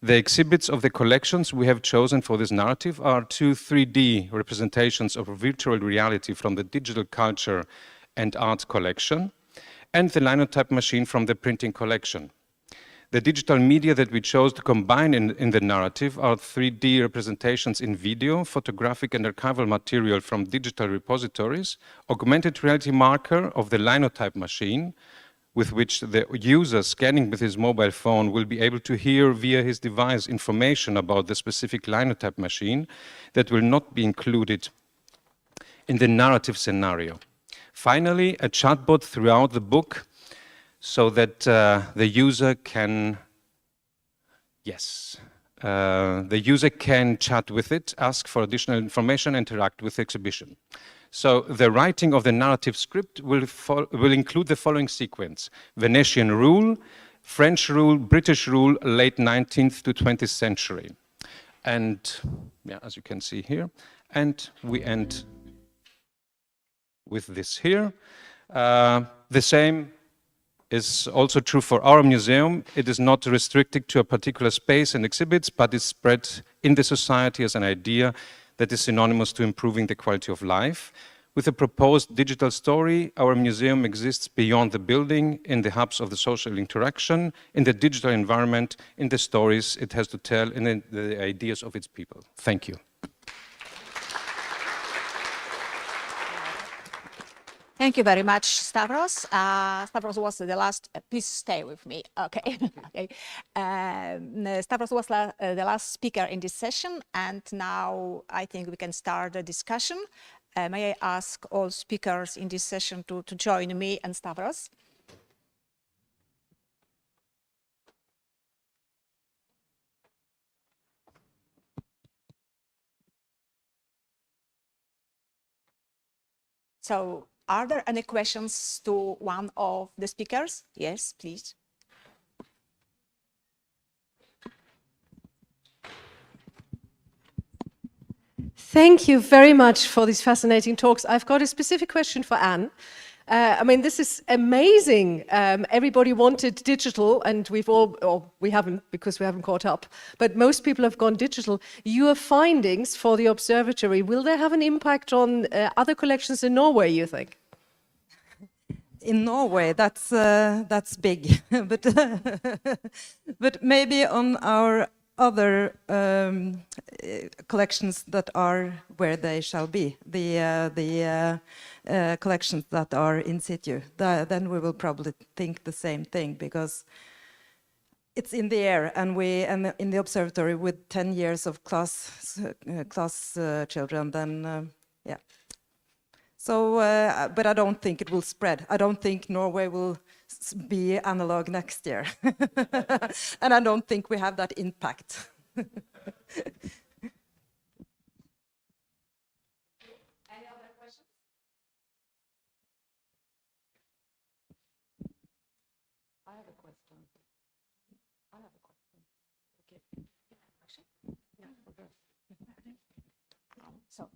The exhibits of the collections we have chosen for this narrative are two 3D representations of virtual reality from the digital culture and art collection, and the linotype machine from the printing collection. The digital media that we chose to combine in the narrative are 3D representations in video, photographic and archival material from digital repositories, augmented reality marker of the linotype machine, with which the user scanning with his mobile phone will be able to hear via his device information about the specific linotype machine that will not be included in the narrative scenario. Finally, a chatbot throughout the book so that the user can, the user can chat with it, ask for additional information, interact with the exhibition. So the writing of the narrative script will include the following sequence: Venetian rule, French rule, British rule, late 19th to 20th century. And yeah, as you can see here, and we end with this here. The same is also true for our museum. It is not restricted to a particular space and exhibits, but is spread in the society as an idea that is synonymous to improving the quality of life. With the proposed digital story, our museum exists beyond the building, in the hubs of the social interaction, in the digital environment, in the stories it has to tell, and in the ideas of its people. Thank you. Thank you very much, Stavros. Stavros was the last, please stay with me, okay. Okay. Stavros was the last speaker in this session, and now I think we can start the discussion. May I ask all speakers in this session to join me and Stavros? So, are there any questions to one of the speakers? Yes, please. Thank you very much for these fascinating talks. I've got a specific question for Anne. I mean, this is amazing. Everybody wanted digital, and we've all, or we haven't because we haven't caught up, but most people have gone digital. Your findings for the observatory, will they have an impact on other collections in Norway, you think? In Norway, that's big, but but maybe on our other collections that are where they shall be, the collections that are in situ, then we will probably think the same thing, because it's in the air, and in the observatory with 10 years of class children, then yeah. So, but I don't think it will spread. I don't think Norway will be analog next year. And I don't think we have that impact. Any other questions? I have a question. Okay. Question? Yeah. So,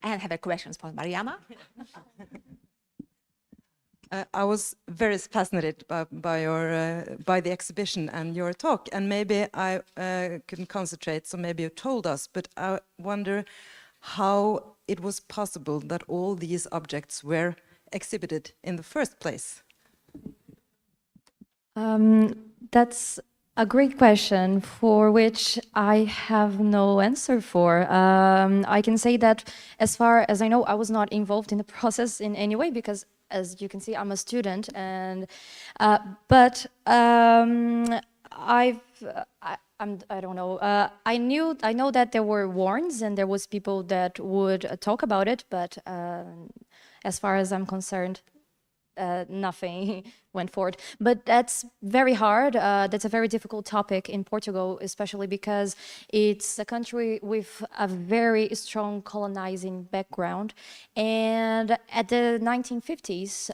I have a question for Mariana. I was very fascinated by the exhibition and your talk, and maybe I couldn't concentrate, so maybe you told us, but I wonder how it was possible that all these objects were exhibited in the first place. That's a great question for which I have no answer for. I can say that as far as I know, I was not involved in the process in any way, because as you can see, I'm a student, and but I don't know. I know that there were warns and there was people that would talk about it, but as far as I'm concerned, nothing went forward. But that's very hard. That's a very difficult topic in Portugal, especially because it's a country with a very strong colonizing background. And at the 1950s,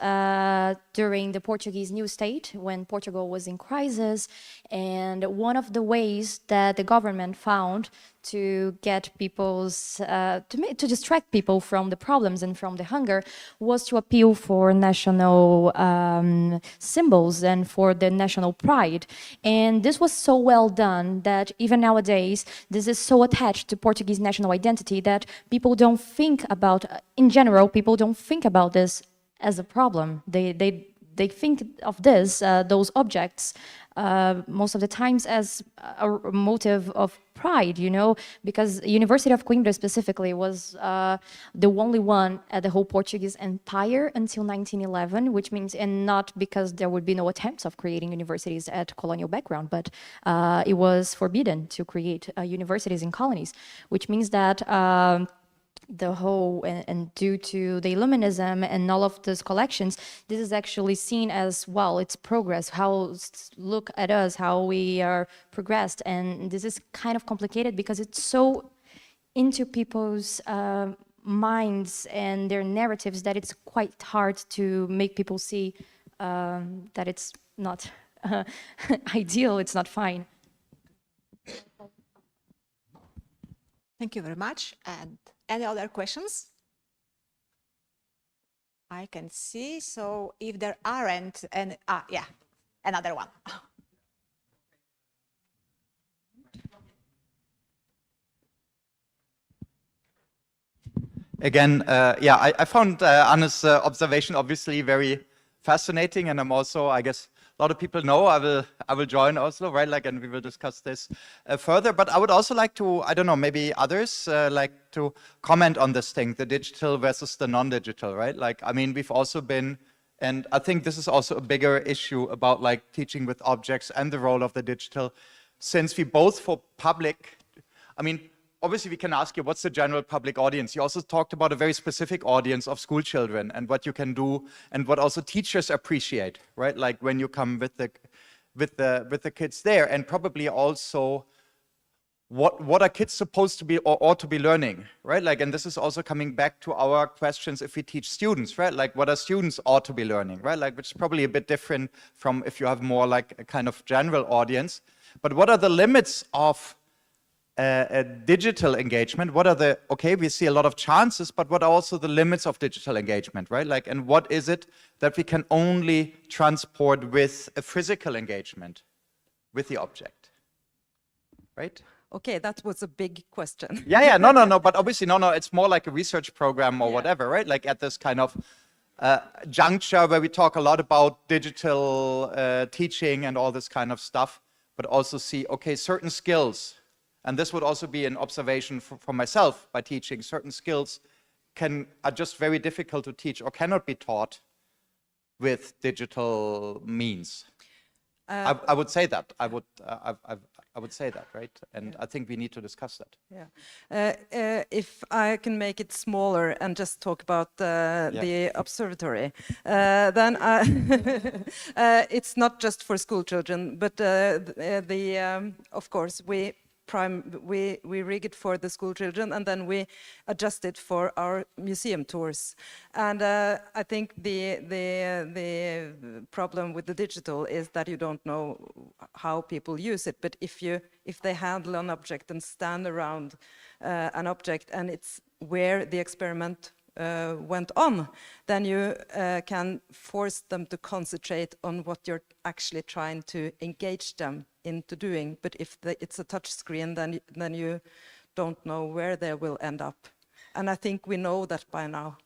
during the Portuguese new state, when Portugal was in crisis, and one of the ways that the government found to get people's, to distract people from the problems and from the hunger, was to appeal for national symbols and for the national pride. And this was so well done that even nowadays, this is so attached to Portuguese national identity that people don't think about, in general, people don't think about this as a problem. They think of this, those objects, most of the times as a motive of pride, you know, because University of Coimbra specifically was the only one at the whole Portuguese empire until 1911, which means, and not because there would be no attempts of creating universities at colonial background, but it was forbidden to create universities in colonies, which means that the whole, and due to the Illuminism and all of those collections, this is actually seen as, well, it's progress, how, look at us, how we are progressed. And this is kind of complicated because it's so into people's minds and their narratives that it's quite hard to make people see that it's not ideal, it's not fine. Thank you very much. And any other questions? I can see. So if there aren't, and yeah, another one. Again, yeah, I found Anna's observation obviously very fascinating, and I'm also, I guess, a lot of people know I will join Oslo, right? Like, and we will discuss this further. But I would also like to, I don't know, maybe others like to comment on this thing, the digital versus the non-digital, right? Like, I mean, we've also been, and I think this is also a bigger issue about like teaching with objects and the role of the digital, since we both for public, I mean, obviously we can ask you, what's the general public audience? You also talked about a very specific audience of school children and what you can do and what also teachers appreciate, right? Like when you come with the kids there, and probably also what are kids supposed to be or ought to be learning, right? Like, and this is also coming back to our questions if we teach students, right? Like what are students ought to be learning, right? Like, which is probably a bit different from if you have more like a kind of general audience. But what are the limits of a digital engagement? What are the, okay, we see a lot of chances, but what are also the limits of digital engagement, right? Like, and what is it that we can only transport with a physical engagement with the object, right? Okay, that was a big question. Yeah, no, but obviously, no, it's more like a research program or whatever, right? Like at this kind of juncture where we talk a lot about digital teaching and all this kind of stuff, but also see, okay, certain skills. And this would also be an observation for myself by teaching. Certain skills are just very difficult to teach or cannot be taught with digital means. I would say that. I would say that, right? And I think we need to discuss that. Yeah. If I can make it smaller and just talk about the observatory, then it's not just for school children, but of course we rig it for the school children, and then we adjust it for our museum tours. And I think the problem with the digital is that you don't know how people use it. But if they handle an object and stand around an object, and it's where the experiment went on, then you can force them to concentrate on what you're actually trying to engage them into doing. But if it's a touch screen, then you don't know where they will end up. And I think we know that by now.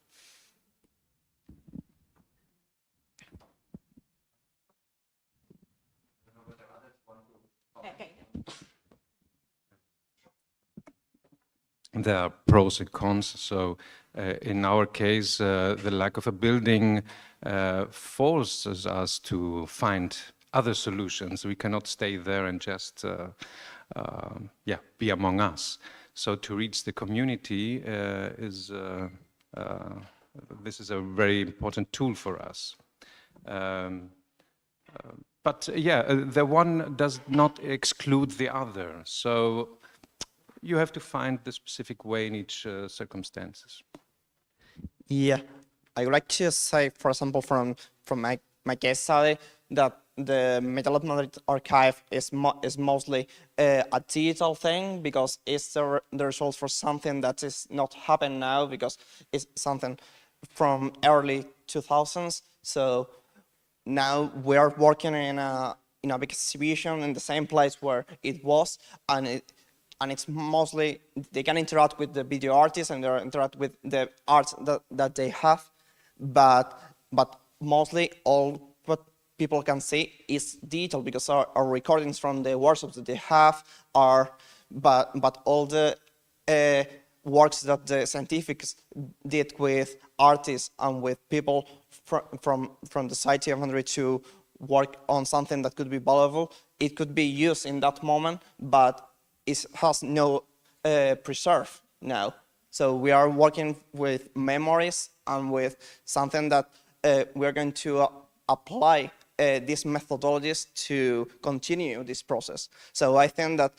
There are pros and cons. So in our case, the lack of a building forces us to find other solutions. We cannot stay there and just be among us. So to reach the community this is a very important tool for us. But the one does not exclude the other. So you have to find the specific way in each circumstances. Yeah, I would like to say, for example, from my case study, that the Metal at Madrid archive is mostly a digital thing, because it's the result for something that is not happening now, because it's something from early 2000s. So now we are working in a big exhibition in the same place where it was, and it's mostly, they can interact with the video artists and they interact with the art that they have, but mostly all what people can see is digital, because our recordings from the workshops that they have are, but all the works that the scientifics did with artists and with people from the Society of Madrid to work on something that could be valuable, it could be used in that moment, but it has no preserve now. So we are working with memories and with something that we're going to apply these methodologies to continue this process. So I think that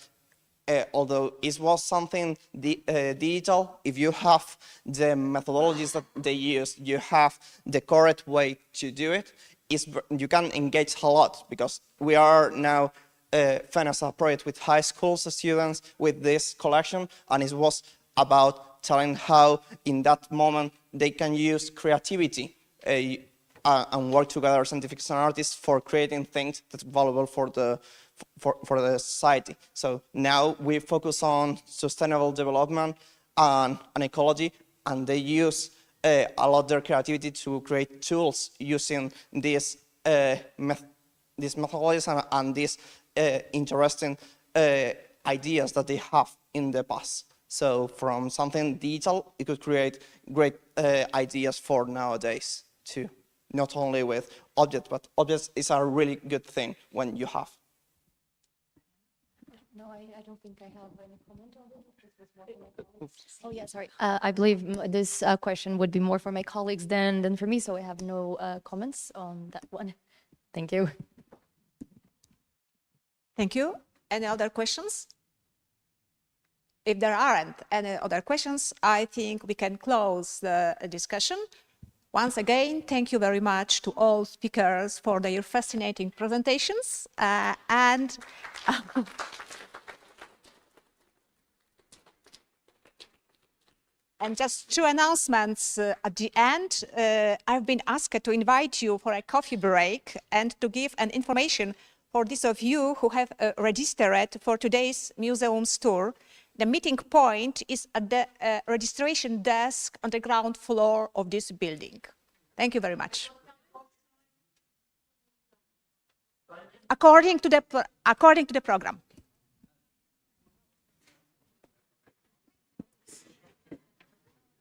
although it was something digital, if you have the methodologies that they use, you have the correct way to do it, you can engage a lot, because we are now finished a project with high school students with this collection, and it was about telling how in that moment they can use creativity and work together, scientifics and artists, for creating things that's valuable for the society. So now we focus on sustainable development and ecology, and they use a lot of their creativity to create tools using these methodologies and these interesting ideas that they have in the past. So from something digital, it could create great ideas for nowadays too. Not only with objects, but objects is a really good thing when you have. No, I don't think I have any comment on this. Oh yeah, sorry. I believe this question would be more for my colleagues than for me, so I have no comments on that one. Thank you. Thank you. Any other questions? If there aren't any other questions, I think we can close the discussion. Once again, thank you very much to all speakers for their fascinating presentations. And just two announcements at the end. I've been asked to invite you for a coffee break and to give an information for those of you who have registered for today's museum's tour. The meeting point is at the registration desk on the ground floor of this building. Thank you very much. According to the program.